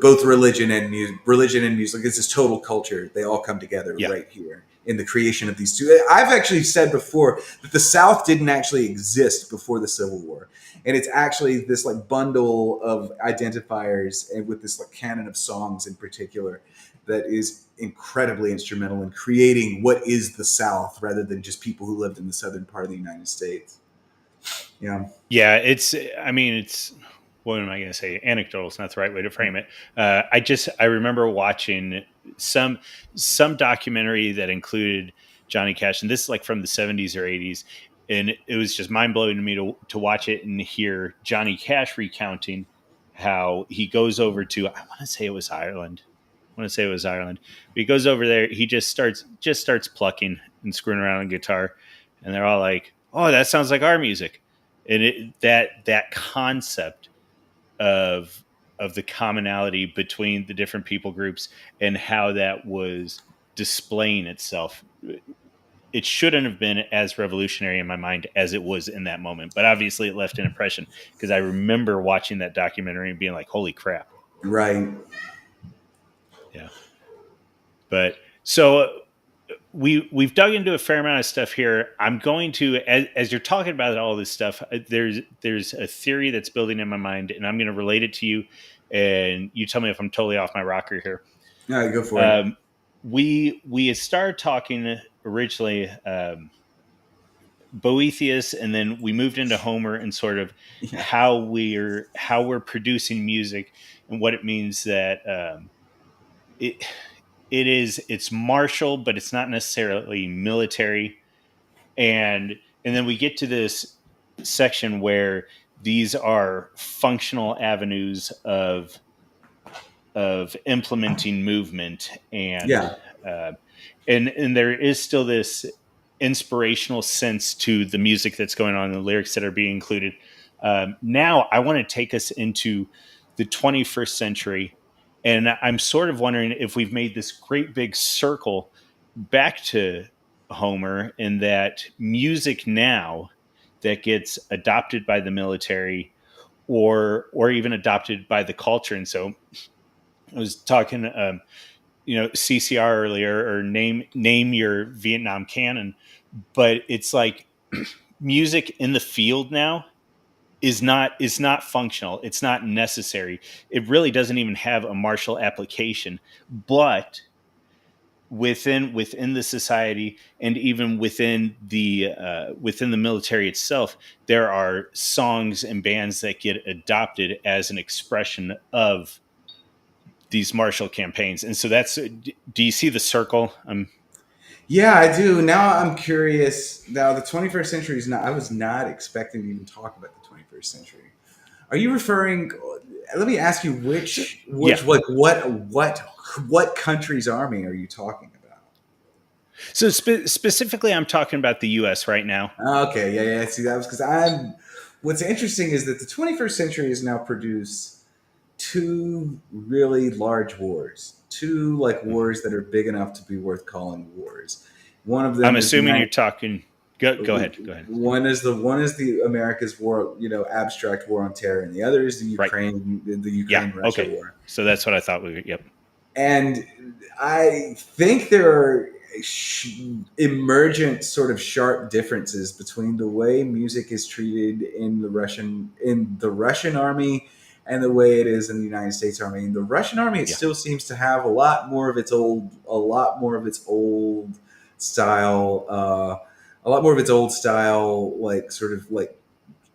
both religion and music, it's this total culture. They all come together Yeah. right here in the creation of these two. I've actually said before that the South didn't actually exist before the Civil War, and it's actually this like bundle of identifiers, and with this like canon of songs in particular, that is incredibly instrumental in creating what is the South, rather than just people who lived in the southern part of the United States. Yeah. Yeah, it's what am I going to say? Anecdotal is not the right way to frame it. I remember watching some some documentary that included Johnny Cash, and this is like from the 70s or 80s, and it was just mind blowing to me to watch it and hear Johnny Cash recounting how he goes over to, I want to say it was Ireland. I want to say it was Ireland. But he goes over there, he just starts plucking and screwing around on guitar, and they're all like, "Oh, that sounds like our music." And that concept of the commonality between the different people groups and how that was displaying itself. It shouldn't have been as revolutionary in my mind as it was in that moment, but obviously it left an impression because I remember watching that documentary and being like, "Holy crap!" Right. Yeah, but so we've dug into a fair amount of stuff here. I'm going to, as you're talking about all this stuff, there's a theory that's building in my mind, and I'm going to relate it to you, and you tell me if I'm totally off my rocker here. All right, go for it. Um, we had started talking originally Boethius, and then we moved into Homer and sort of Yeah. how we're producing music and what it means that it it's martial, but it's not necessarily military. And then we get to this section where these are functional avenues of implementing movement, Yeah. uh, and there is still this inspirational sense to the music that's going on, the lyrics that are being included. Now I want to take us into the 21st century, and I'm sort of wondering if we've made this great big circle back to Homer, in that music now that gets adopted by the military or even adopted by the culture. And so I was talking, CCR earlier, or name your Vietnam canon, but it's like music in the field now is not functional. It's not necessary. It really doesn't even have a martial application, but within the society and even within the military itself, there are songs and bands that get adopted as an expression of these martial campaigns. And so that's, do you see the circle? Yeah, I do. Now I'm curious. Now the 21st century is not. I was not expecting to even talk about the 21st century. Are you referring? Let me ask you So, which yeah. like what country's army are you talking about? So specifically, I'm talking about the U.S. right now. Okay, yeah, yeah. See, that was because I'm. What's interesting is that the 21st century has now produced two really large wars, two like Mhm. wars that are big enough to be worth calling wars. One of I'm them is the assuming you're United. talking. Go ahead. Go ahead. One is the America's war, abstract war on terror, and the other is the Right. Yeah. Ukraine Russia Okay. war. So that's what I thought. Yep. And I think there are emergent sort of sharp differences between the way music is treated in the Russian army and the way it is in the United States Army. In the Russian army, it Yeah. still seems to have a lot more of its old style, a lot more of its old style, like sort of like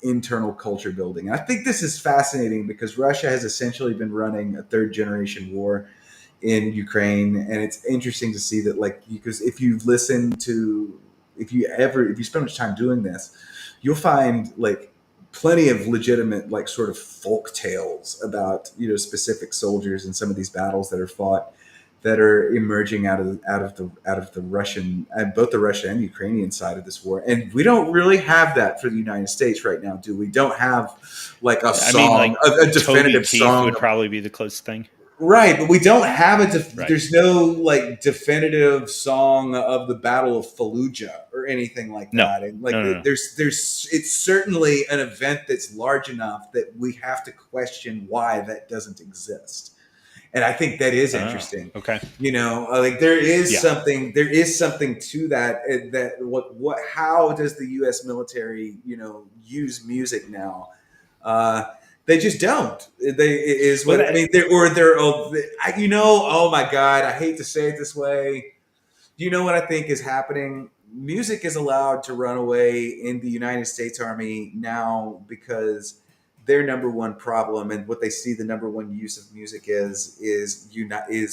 internal culture building. And I think this is fascinating because Russia has essentially been running a third generation war in Ukraine, and it's interesting to see that, like, because if you spend much time doing this, you'll find like plenty of legitimate like sort of folk tales about specific soldiers and some of these battles that are fought that are emerging out of the Russian, both the Russian and Ukrainian side of this war. And we don't really have that for the United States right now, do we? Don't have like a I mean, song, like a Toby definitive Keith song. would probably be the closest thing. Right, but we don't have Right. there's no like definitive song of the Battle of Fallujah or anything like No. that. And like No. No. No. there's it's certainly an event that's large enough that we have to question why that doesn't exist. And I think that is Oh. interesting. Okay. Like Yeah. there is something to that. That what how does the U.S. military use music now? Uh, they just don't. They is Well, what I that mean. They're oh my god, I hate to say it this way. Do you know what I think is happening? Music is allowed to run away in the United States Army now because their number one problem and what they see the number one use of music is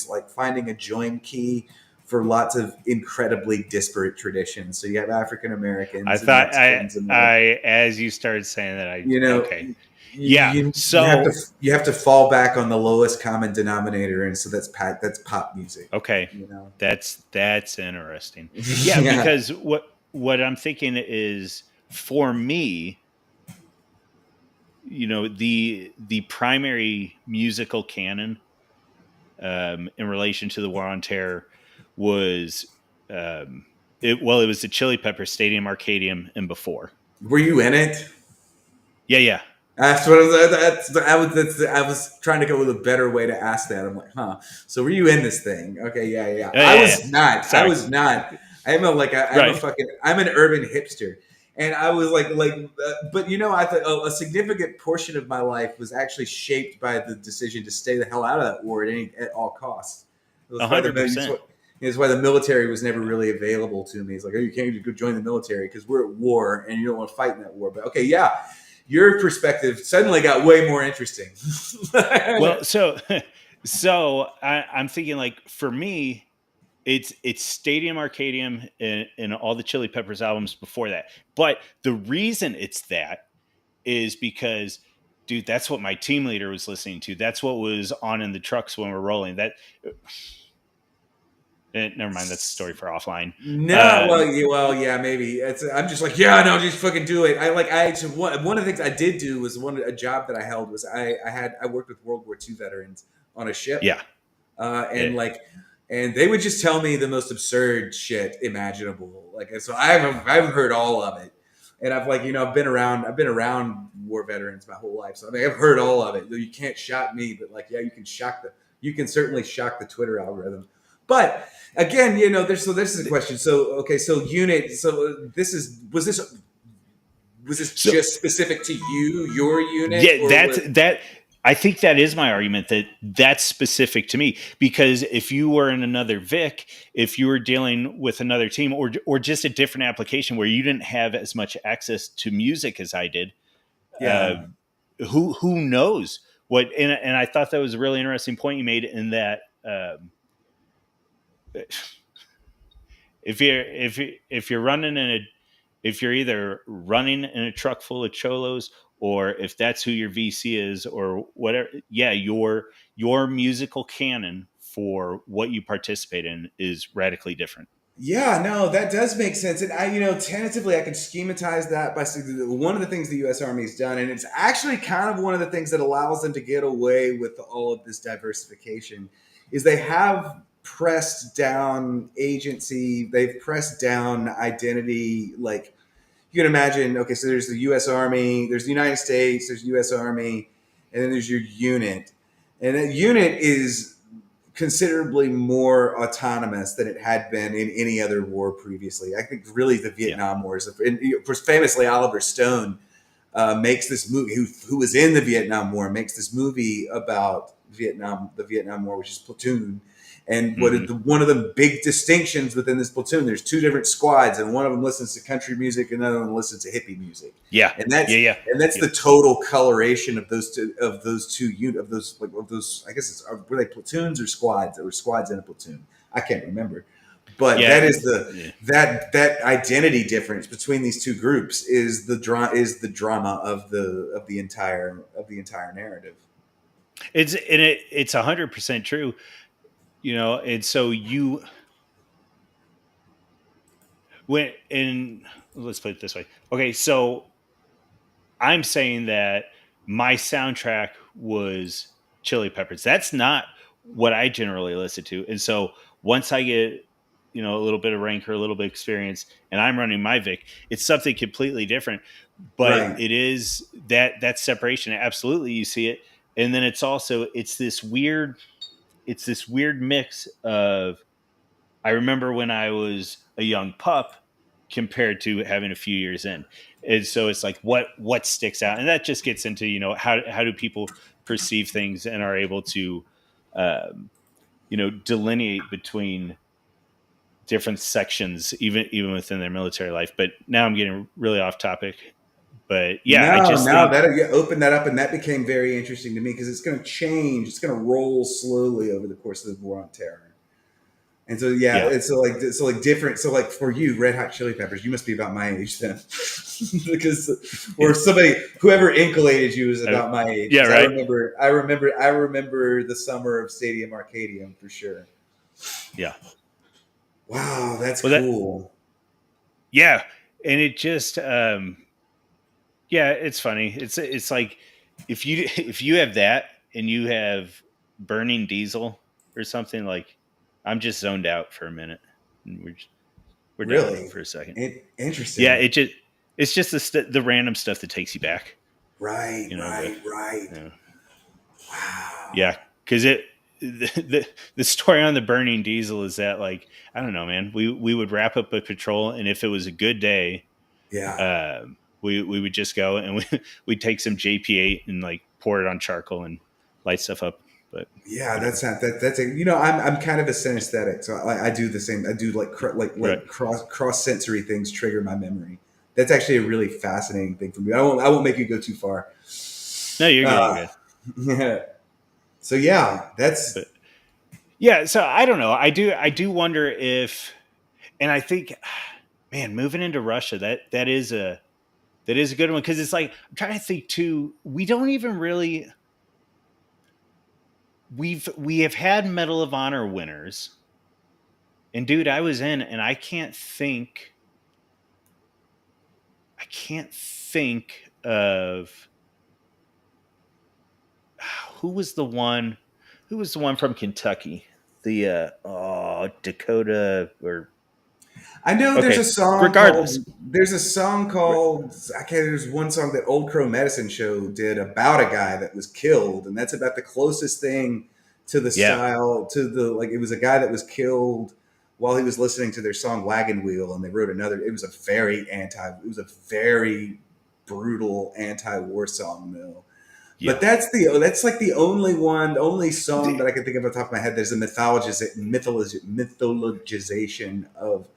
like finding a join key for lots of incredibly disparate traditions. So you have African I Americans and thought Mexicans and like I as you started saying that, you know okay. you, Yeah. you have to So you have to fall back on the lowest common denominator, and so that's pop music. okay, You know, that's interesting. Yeah, yeah, because what I'm thinking is, for me, the primary musical canon in relation to the War on Terror was it was the Chili Pepper Stadium Arcadium and before. Were you in it? Yeah, yeah. That's what I was. I was trying to go with a better way to ask that. I'm like, huh. So were you in this thing? Okay, yeah, yeah, yeah. Yeah, I yeah, yeah. was not. I Sorry. was not. I'm a Right. fucking. I'm an urban hipster, and I was but I thought a significant portion of my life was actually shaped by the decision to stay the hell out of that war at all costs. It was why 100%. it's why the military was never really available to me. It's like, oh, you can't go join the military because we're at war and you don't want to fight in that war. But okay, yeah, your perspective suddenly got way more interesting. Well, I'm thinking, like, for me, it's Stadium Arcadium and all the Chili Peppers albums before that. But the reason it's that is because, dude, that's what my team leader was listening to. That's what was on in the trucks when we're rolling. Never mind. That's a story for offline. No, Um, yeah, maybe. I'm just like, yeah, no, just fucking do it. One of the things I did do was a job that I held was I worked with World War II veterans on a ship, yeah, yeah. and and they would just tell me the most absurd shit imaginable. Like, and so I've heard all of it, and I've been around war veterans my whole life, so I mean I've heard all of it. You can't shock me, but like, yeah, you can certainly shock the Twitter algorithm, but again, this is a question. So okay, so unit. So this is was this So just specific to your unit, yeah, or was that. I think that is my argument, that that's specific to me, because if you were in another Vic, if you were dealing with another team, or just a different application where you didn't have as much access to music as I did, uh, yeah, who knows what? And I thought that was a really interesting point you made, in that if you're running in a if you're either running in a truck full of cholos, or if that's who your VC is or whatever, yeah, your musical canon for what you participate in is radically different. yeah, no, that does make sense. And tentatively, I can schematize that by saying that one of the things the U.S. Army has done, and it's actually kind of one of the things that allows them to get away with all of this diversification, is they have pressed down agency, they've pressed down identity. Like, you can imagine, okay, so there's the U.S. Army, there's the United States, there's the U.S. Army, and then there's your unit, and that unit is considerably more autonomous than it had been in any other war previously. I think really the Yeah. Vietnam War is, famously Oliver Stone makes this movie, who was in the Vietnam War, makes this movie about the Vietnam War, which is Platoon. And Hmm. one of the big distinctions within this platoon, there's two different squads, and one of them listens to country music, and another one listens to hippie music, Yeah. and that's Yeah. Yeah. the Yep. total coloration of those. I guess were they platoons or squads? There were squads in a platoon. I can't remember, but Yeah. that is Yeah. that identity difference between these two groups is the drama of the entire narrative. It's 100% true. And so when and let's put it this way. Okay, so I'm saying that my soundtrack was Chili Peppers. That's not what I generally listen to. And so once I get, a little bit of rank or a little bit of experience, and I'm running my Vic, it's something completely different. But Right. it is that separation. Absolutely, you see it. And then it's this weird mix of, I remember when I was a young pup compared to having a few years in. And so it's like, what sticks out, and that just gets into, how do people perceive things and are able to um, delineate between different sections, even within their military life. But now I'm getting really off topic. But yeah, I No, just no, think, that you opened that up, and that became very interesting to me because it's going to change. It's going to roll slowly over the course of the war on terror. And so, yeah, yeah, it's different. So, like for you, Red Hot Chili Peppers, you must be about my age then, because or whoever inculcated you is about my age. yeah, Because right, I remember the summer of Stadium Arcadium for sure. yeah. Wow, that's Well, that cool. yeah, and it just yeah, it's funny. It's like, if you have that and you have burning diesel or something, like I'm just zoned out for a minute, and we're done Really for a second. Yeah, interesting. it's just the random stuff that takes you back, Right, you know. But right, right. you know, Wow. yeah, because the story on the burning diesel is that, like, I don't know, man. We would wrap up a patrol, and if it was a good day, Yeah. we would just go and we'd take some JP8 and like pour it on charcoal and light stuff up. But Yeah, whatever. that's not that. That's a, you know, I'm kind of a synesthetic, so I do the same. I do like Right. cross sensory things trigger my memory. That's actually a really fascinating thing for me. I won't make you go too far. No, you're good. You're Uh, good. yeah. So yeah, that's But yeah, so I don't know. I do wonder if, and I think, man, moving into Russia, that is a good one, because it's like I'm trying to think too. We don't even really we have had Medal of Honor winners, and dude, I was in, and I can't think of who was the one who was the one from Kentucky, the Dakota, or I know okay, regardless. there's a song Re- called I can't there's one song that Old Crow Medicine Show did about a guy that was killed, and that's about the closest thing to the yeah, style to the like it was a guy that was killed while he was listening to their song Wagon Wheel, and they wrote another it was a very brutal anti-war song though. But yeah. that's like the only song that I can think of off the top of my head. There's a mythologization of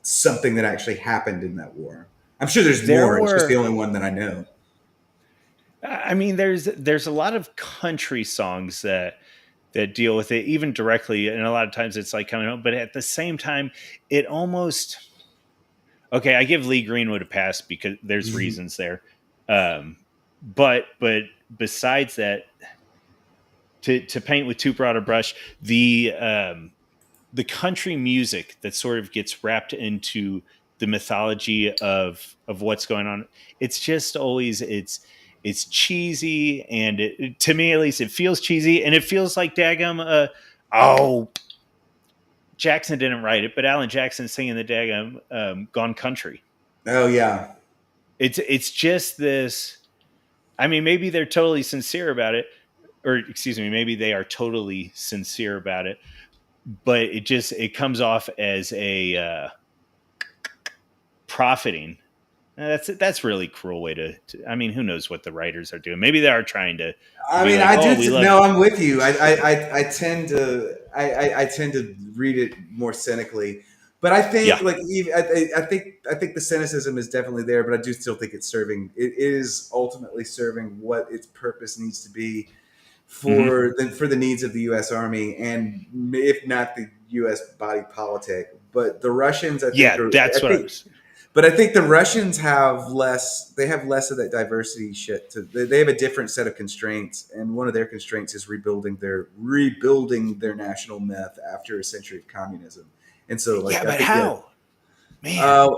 something that actually happened in that war. I'm sure there's There more. It's just the were, only one that I know. I mean, there's a lot of country songs that deal with it even directly, and a lot of times it's like coming home, but at the same time, it almost, okay. I give Lee Greenwood a pass because there's Mhm. reasons there, but besides that, to paint with too broad a brush, the country music that sort of gets wrapped into the mythology of what's going on, it's just always it's cheesy, and to me at least, it feels cheesy, and it feels like daggum. Oh, Jackson didn't write it, but Alan Jackson singing the daggum Gone Country. Oh yeah. It's just this. I mean, maybe they're totally sincere about it, or excuse me, maybe they are totally sincere about it, but it comes off as a profiting. That's really cruel way to. I mean, who knows what the writers are doing? Maybe they are trying to I be mean, like, I oh, do. we love. No, I'm with you. I tend to. I tend to read it more cynically, but I think Yeah. like I think the cynicism is definitely there, but I do still think it's serving. It is ultimately serving what its purpose needs to be Hmm. for the needs of the U.S. Army, and if not the U.S. body politic, but the Russians, Yeah, that's what I was. I think the Russians have less. They have less of that diversity shit. They have a different set of constraints, and one of their constraints is rebuilding their national myth after a century of communism. And so, Yeah, like, I but think that how? Man,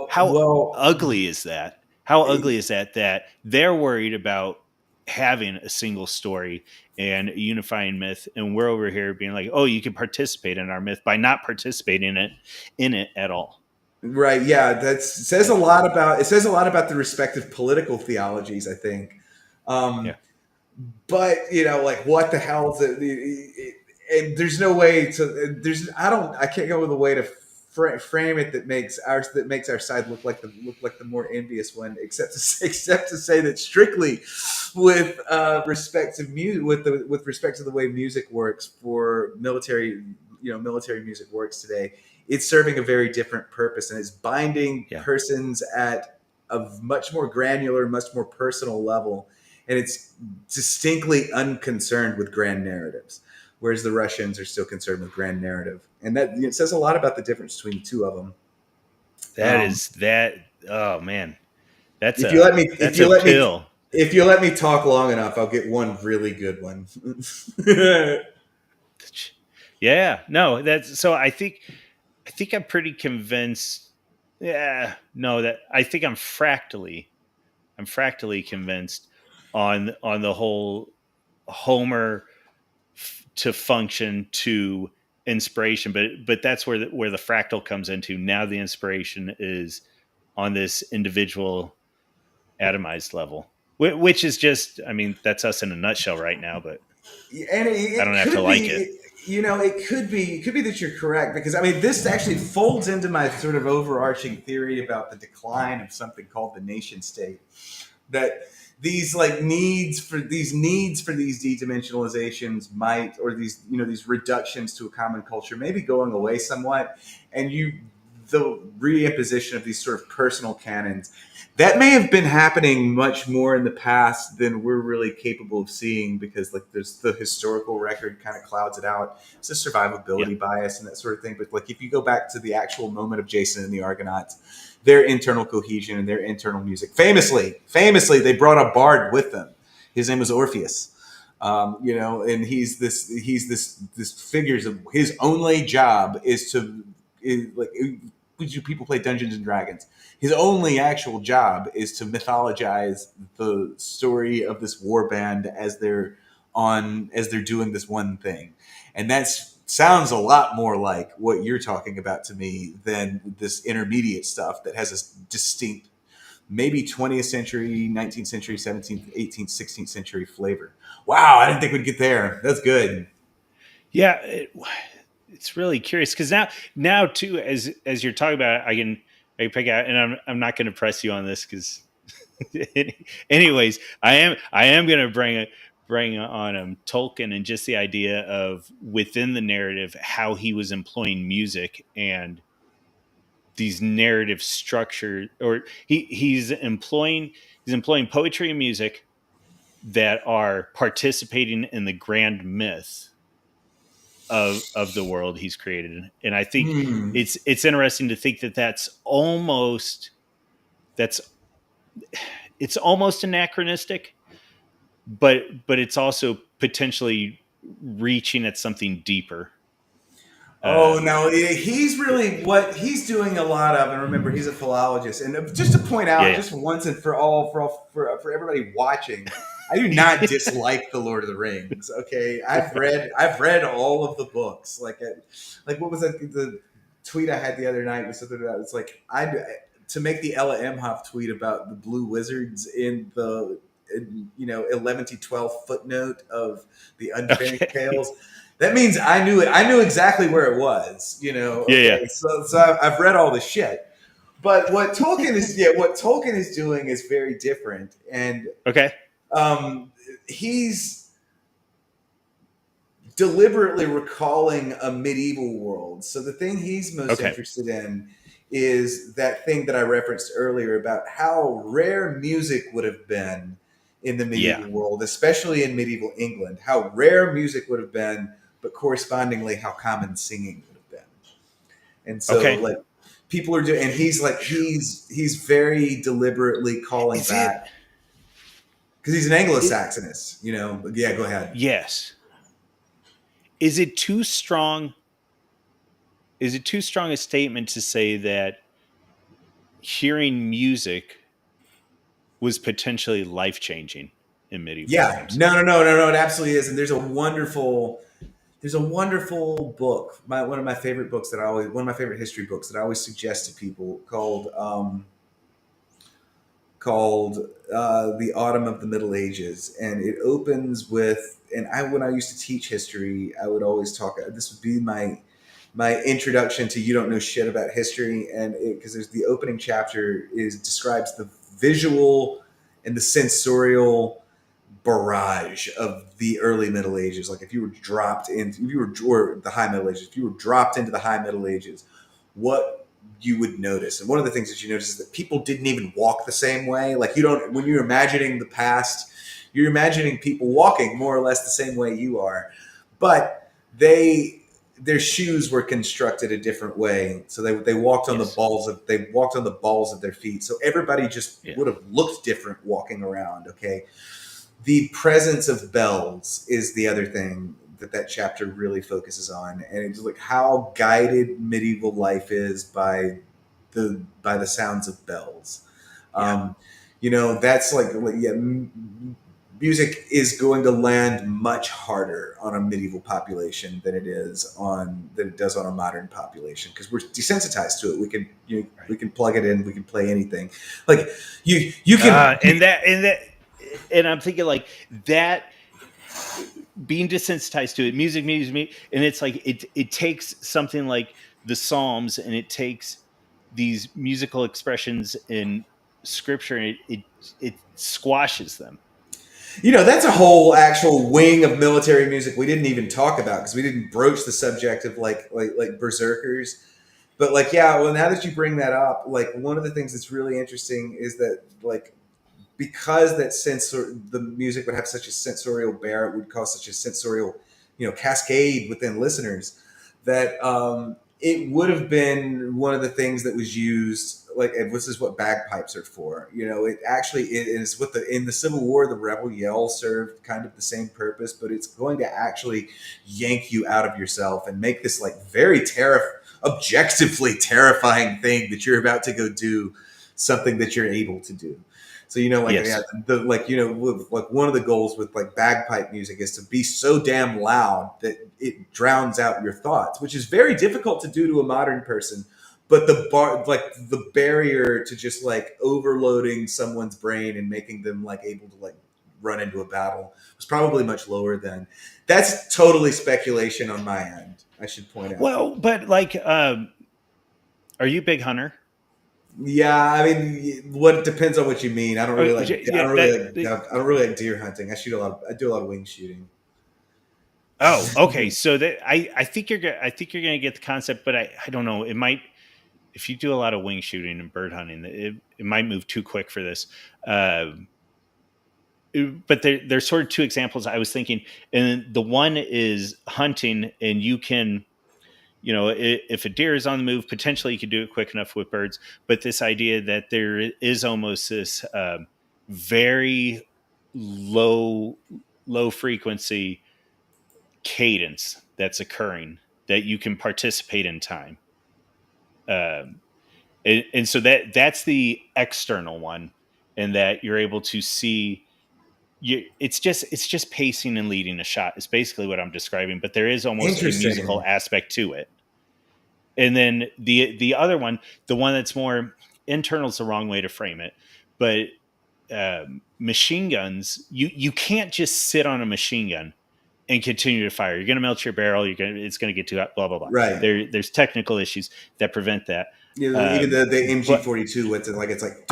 how well, ugly is that? How ugly is that? That they're worried about having a single story and a unifying myth, and we're over here being like, "Oh, you can participate in our myth by not participating in it at all." right? Yeah, that says a Yeah, lot about it. Says a lot about the respective political theologies. I think. yeah, Um, but you know, like what the hell? And there's no way to. There's I can't go with a way to frame it that makes our side look like the more envious one, except to say that strictly with respect to with respect to the way music works for military, military music works today. It's serving a very different purpose, and it's binding yeah, persons at a much more granular, much more personal level, and it's distinctly unconcerned with grand narratives, whereas the Russians are still concerned with grand narrative, and that it says a lot about the difference between the two of them. that is that. Oh man, If you let me, that's a pill. if you let me talk long enough, I'll get one really good one. Yeah, no, that's so. I think I'm pretty convinced. Yeah, no, that I think I'm fractally convinced on the whole Homer to function to inspiration, but that's where the fractal comes into. Now the inspiration is on this individual atomized level, which is just, I mean, that's us in a nutshell right now. But And I it don't have to could like it. be, it could be that you're correct, because I mean, this actually folds into my sort of overarching theory about the decline of something called the nation state. That these like needs for these de-dimensionalizations might, or these, these reductions to a common culture, maybe going away somewhat, and the reimposition of these sort of personal canons that may have been happening much more in the past than we're really capable of seeing, because like there's the historical record kind of clouds it out. It's a Yeah, survivability bias and that sort of thing. But like if you go back to the actual moment of Jason and the Argonauts, their internal cohesion and their internal music, famously, they brought a bard with them. His name was Orpheus. And this figures of his only job is to like people play Dungeons and Dragons. His only actual job is to mythologize the story of this war band as they're doing this one thing, and that's sounds a lot more like what you're talking about to me than this intermediate stuff that has a distinct, maybe 20th century, 19th century, 17th, 18th, 16th century flavor. Wow, I didn't think we'd get there. That's good. yeah. It's really curious because now too, as you're talking about it, I can pick out, and I'm not going to press you on this because, anyways, I am going to bring on Tolkien, and just the idea of within the narrative how he was employing music and these narrative structure, or he's employing poetry and music that are participating in the grand myth of the world he's created. And I think Hmm. it's interesting to think that that's it's almost anachronistic, but it's also potentially reaching at something deeper. Oh uh no, he's really what he's doing a lot of. And remember, he's a philologist. And just to point out, yeah, just once and for all, for everybody watching, I do not yeah. dislike the Lord of the Rings. Okay, I've read all of the books. Like what was that? The tweet I had the other night was something about, it's like I to make the Ella Emhoff tweet about the blue wizards in the 11 to 12 footnote of the Unfinished Okay. Tales. That means I knew it. I knew exactly where it was. Yeah, yeah. Okay, so I've read all the shit. But what Tolkien is doing is very different, and Okay. um, he's deliberately recalling a medieval world. So the thing he's most Okay. interested in is that thing that I referenced earlier about how rare music would have been in the Yeah. medieval world, especially in medieval England. How rare music would have been, but correspondingly how common singing would have been. And so Okay. like people are doing, and he's like he's very deliberately calling Is it back, because he's an it Anglo-Saxonist. Yeah, go ahead. yes. Is it too strong? Is it too strong a statement to say that hearing music was potentially life changing in medieval Yeah, times? no, it absolutely is. And there's a wonderful book, one of my favorite books that I always, one of my favorite history books that I always suggest to people, called The Autumn of the Middle Ages. And it opens with, and when I used to teach history, I would always talk, this would be my introduction to you don't know shit about history. And because there's the opening chapter is describes the visual and the sensorial barrage of the early Middle Ages. Like if you were dropped into, if you were, or the High Middle Ages, if you were dropped into the High Middle Ages, what you would notice. And one of the things that you notice is that people didn't even walk the same way. Like you don't, when you're imagining the past, you're imagining people walking more or less the same way you are, but their shoes were constructed a different way. So they walked on the Yes. balls of they walked on the balls of their feet. So everybody just Yeah. would have looked different walking around. Okay. The presence of bells is the other thing that chapter really focuses on, and it's like how guided medieval life is by the sounds of bells. Yeah. That's like, yeah, music is going to land much harder on a medieval population than it does on a modern population, because we're desensitized to it. We can we Right. can plug it in, we can play anything. Like you can And I'm thinking like that, being desensitized to it, music, and it's like it takes something like the Psalms, and it takes these musical expressions in scripture, and it squashes them. that's a whole actual wing of military music we didn't even talk about, because we didn't broach the subject of like berserkers. But like, yeah, well, now that you bring that up, like one of the things that's really interesting is that, like, because the music would have such a sensorial bear, it would cause such a sensorial, cascade within listeners, that it would have been one of the things that was used. Like, and this is what bagpipes are for. It actually it is what in the Civil War, the rebel yell served kind of the same purpose, but it's going to actually yank you out of yourself and make this like very objectively terrifying thing that you're about to go do something that you're able to do. So like, yeah, Yes. like one of the goals with like bagpipe music is to be so damn loud that it drowns out your thoughts, which is very difficult to do to a modern person. But the barrier to just like overloading someone's brain and making them like able to like run into a battle was probably much lower then. That's totally speculation on my end, I should point out. Well, but like, are you a big hunter? Yeah, I mean, what depends on what you mean. I don't really like. I Yeah, don't really like. I don't really like deer hunting. I do a lot of wing shooting. oh, okay. So that I think I think you're gonna get the concept, but I don't know. It might, if you do a lot of wing shooting and bird hunting, it might move too quick for this. Um, but there's sort of two examples I was thinking, and the one is hunting, and you can, if a deer is on the move, potentially you could do it quick enough with birds. But this idea that there is almost this very low frequency cadence that's occurring that you can participate in time. Um, and so that's the external one, and that you're able to see. It's just pacing and leading a shot is basically what I'm describing, but there is almost a musical Interesting. aspect to it. And then the other one, the one that's more internal, is the wrong way to frame it, but machine guns, you can't just sit on a machine gun and continue to fire. You're going to melt your barrel. It's going to get too hot. Blah blah blah. Right. There's technical issues that prevent that. Even the But MG42, it's like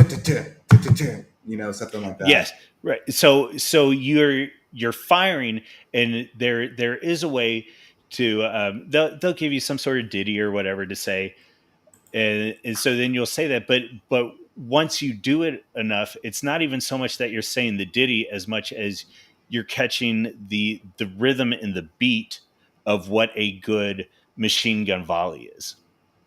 something like that. yes, right. So you're firing, and there is a way to they'll give you some sort of ditty or whatever to say, and so then you'll say that, but once you do it enough, it's not even so much that you're saying the ditty as much as you're catching the rhythm and the beat of what a good machine gun volley is.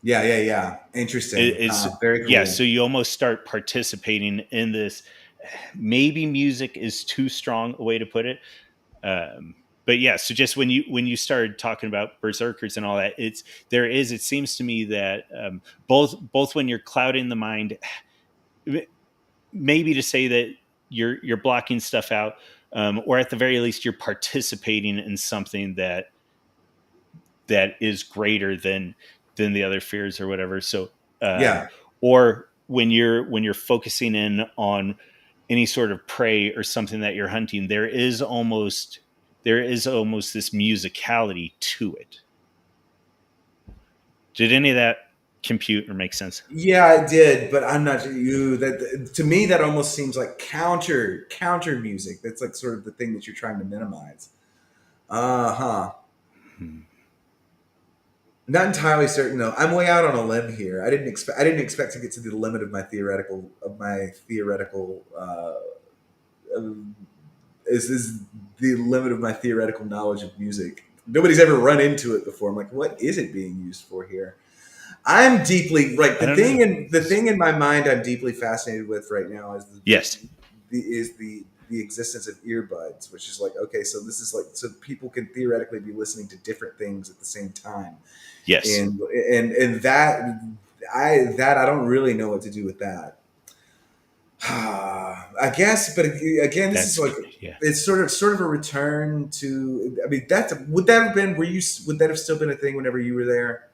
Yeah, yeah, yeah. Interesting. It's Very yeah, cool. so you almost start participating in this. Maybe music is too strong a way to put it, but yeah, so just when you started talking about berserkers and all that, it seems to me that both when you're clouding the mind, maybe to say that you're blocking stuff out, or at the very least you're participating in something that is greater than the other fears or whatever. So Yeah, or when you're focusing in on any sort of prey or something that you're hunting, there is almost this musicality to it. Did any of that compute or make sense? yeah, I did, but I'm not you. That to me, that almost seems like counter music. That's like sort of the thing that you're trying to minimize. Uh huh. Hmm. Not entirely certain though. I'm way out on a limb here. I didn't expect to get to the limit of my theoretical is the limit of my theoretical knowledge of music. Nobody's ever run into it before. I'm like, what is it being used for here? I'm deeply like I don't know. the thing in my mind I'm deeply fascinated with right now is Yes. the existence of earbuds, which is like, okay, so this is like, so people can theoretically be listening to different things at the same time, Yes. and that I don't really know what to do with that. I guess, but again, this is That's like yeah. it's sort of a return to. I mean, that's would that have been? Were you? Would that have still been a thing whenever you were there?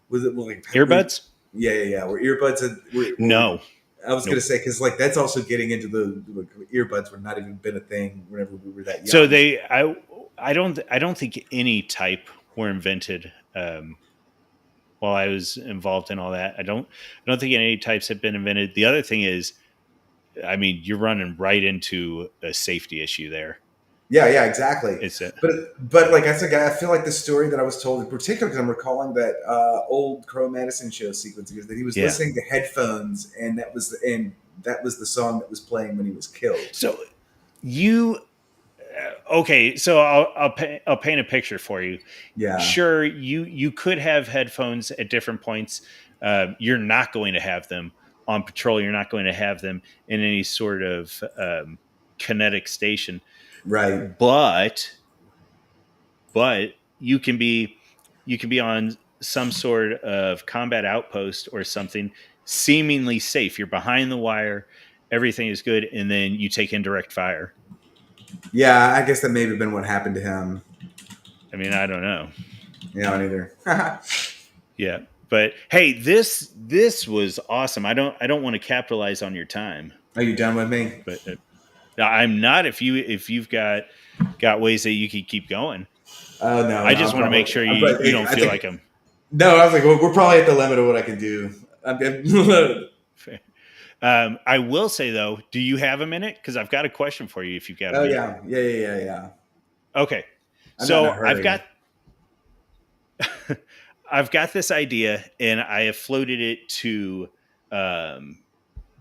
Was it like? Earbuds? Yeah, yeah, yeah. Were earbuds? No. I was gonna Nope. say because like that's also getting into the like, earbuds were not even been a thing whenever we were that So young. they I don't think any type were invented while I was involved in all that. I don't think any types have been invented. The other thing is, I mean, you're running right into a safety issue there. Yeah, yeah, exactly. It's a But yeah. like I said, I feel like the story that I was told, in particular, because I'm recalling that old Crow Madison show sequence, is that he was Yeah. listening to headphones, and that was the song that was playing when he was killed. So you okay, so I'll paint a picture for you. Yeah, Sure, you could have headphones at different points. You're not going to have them on patrol. You're not going to have them in any sort of kinetic station. right. But you can be on some sort of combat outpost or something seemingly safe. You're behind the wire, everything is good, and then you take indirect fire. Yeah, I guess that may have been what happened to him. I mean, I don't know. Yeah, neither. Yeah. But hey, this was awesome. I don't want to capitalize on your time, Are you done with me? but I'm not if you've got ways that you could keep going. Oh no, I no, just want to make sure you don't I feel think like I'm no. I was like, well, we're probably at the limit of what I can do. I will say though, do you have a minute? Because I've got a question for you. If you've got a Oh minute, yeah, yeah, yeah, yeah, yeah. okay. I'm not in a So hurry. I've got this idea, and I have floated it to um,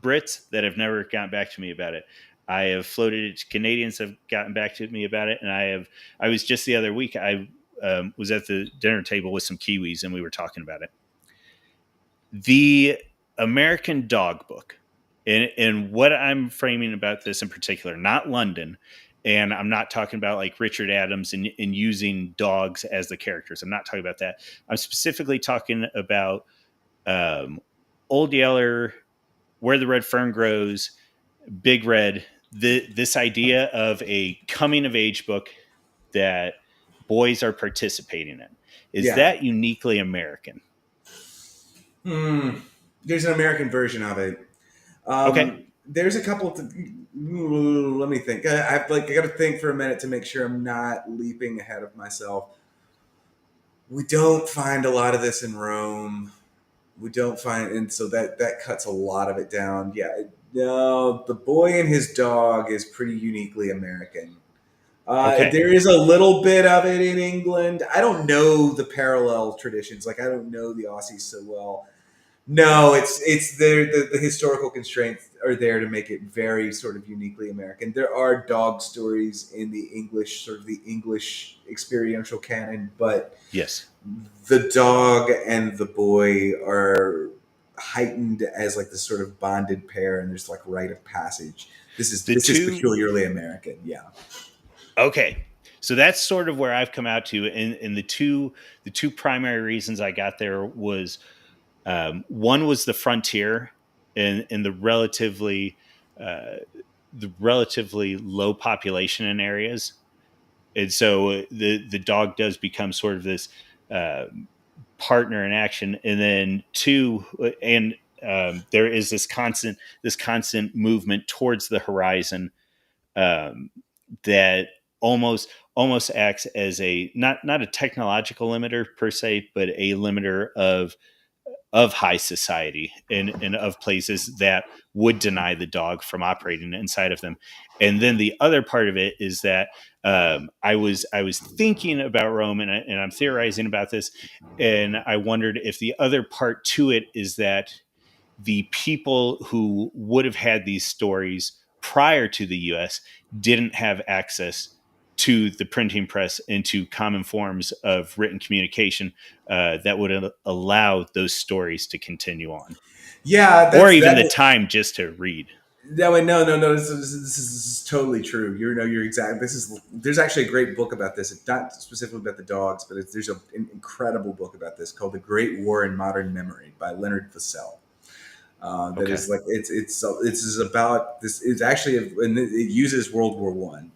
Brits that have never gotten back to me about it. I have floated it to Canadians that have gotten back to me about it, and I was just the other week. I was at the dinner table with some Kiwis, and we were talking about it. The American Dog Book, and what I'm framing about this in particular, not London, and I'm not talking about like Richard Adams and using dogs as the characters. I'm not talking about that. I'm specifically talking about um, Old Yeller, Where the Red Fern Grows, Big Red. This idea of a coming of age book that boys are participating in, is Yeah. that uniquely American? Hmm. There's an American version of it. Okay. There's a couple. Let me think. I got to think for a minute to make sure I'm not leaping ahead of myself. We don't find a lot of this in Rome. We don't find, and so that cuts a lot of it down. Yeah. No, the boy and his dog is pretty uniquely American. Okay. There is a little bit of it in England. I don't know the parallel traditions. Like I don't know the Aussies so well. No, it's there. The historical constraints are there to make it very sort of uniquely American. There are dog stories in the English, sort of the English experiential canon, but Yes. the dog and the boy are heightened as like the sort of bonded pair, and there's like rite of passage. The This is two peculiarly American. Yeah, Okay. So that's sort of where I've come out to. And the two primary reasons I got there was one was the frontier and uh, the relatively low population in areas. And so the dog does become sort of this uh, partner in action. And then two, and there is this constant movement towards the horizon um, that almost acts as a not a technological limiter per se, but a limiter of high society and of places that would deny the dog from operating inside of them. And then the other part of it is that I was thinking about Rome and I'm theorizing about this, and I wondered if the other part to it is that the people who would have had these stories prior to the US didn't have access to the printing press and to common forms of written communication that would allow those stories to continue on, yeah. or even the time just to read. No, no, no, no. This is totally true. You know, you're exact. This is there's actually a great book about this. It's not specifically about the dogs, but there's an incredible book about this called "The Great War in Modern Memory" by Leonard Fussell. That Okay. is like it's is about this. It's actually and it uses World War One,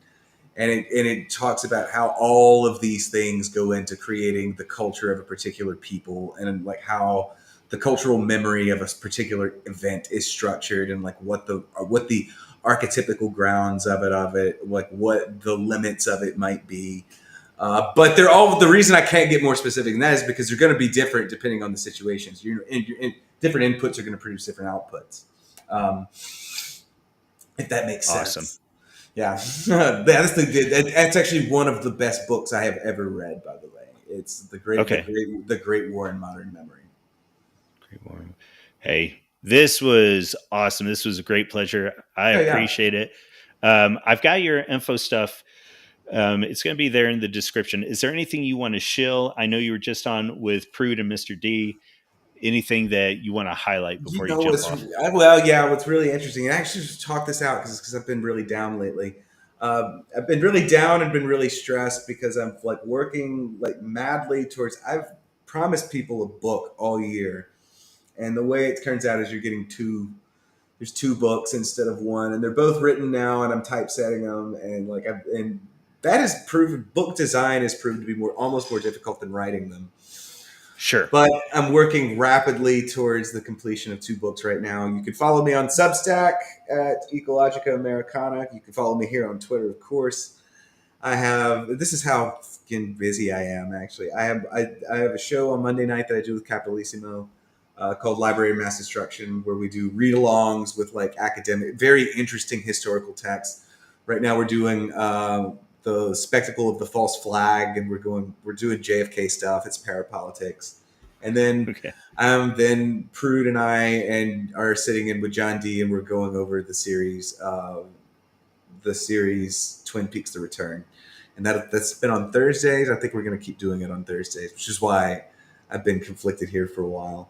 and it talks about how all of these things go into creating the culture of a particular people, and like how the cultural memory of a particular event is structured, and like what the archetypical grounds of it, like what the limits of it might be. But they're all the reason I can't get more specific than that is because they're going to be different depending on the situations. Different inputs are going to produce different outputs. Um, if that makes Awesome. sense. Yeah, that's actually one of the best books I have ever read. By the way, it's Okay. the Great War in Modern Memory. Great morning. Hey, this was awesome. This was a great pleasure. I Oh yeah, appreciate it. I've got your info stuff. It's going to be there in the description. Is there anything you want to shill? I know you were just on with Prude and Mr. D. Anything that you want to highlight you before you know jump what's off? well, yeah. What's really interesting, and I actually just talk this out because I've been really down lately. I've been really down and been really stressed because I'm like working like madly towards. I've promised people a book all year, and the way it turns out is you're getting two. There's two books instead of one, and they're both written now, and I'm typesetting them, and and that has proven book design has proven to be almost more difficult than writing them. Sure. But I'm working rapidly towards the completion of two books right now. You can follow me on Substack at Ecologica Americana. You can follow me here on Twitter, of course. I have this is how fucking busy I am. Actually, I have a show on Monday night that I do with Capitalissimo called Library of Mass Destruction, where we do read-alongs with like academic, very interesting historical texts. Right now, we're doing the spectacle of the false flag, and we're doing JFK stuff. It's parapolitics, and Okay. then Prude and I and are sitting in with John D, and we're going over the series Twin Peaks: The Return, and that's been on Thursdays. I think we're going to keep doing it on Thursdays, which is why I've been conflicted here for a while.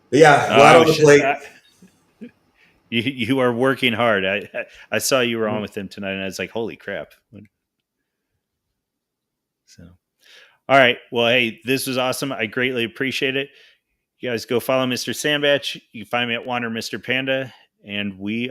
But yeah, a lot I on was the just, plate. you are working hard. I saw you were on with him tonight, and I was like, holy crap. So, all right. Well, hey, this was awesome. I greatly appreciate it. You guys go follow Mr. Sandbatch. You can find me at Wander Mr. Panda, and we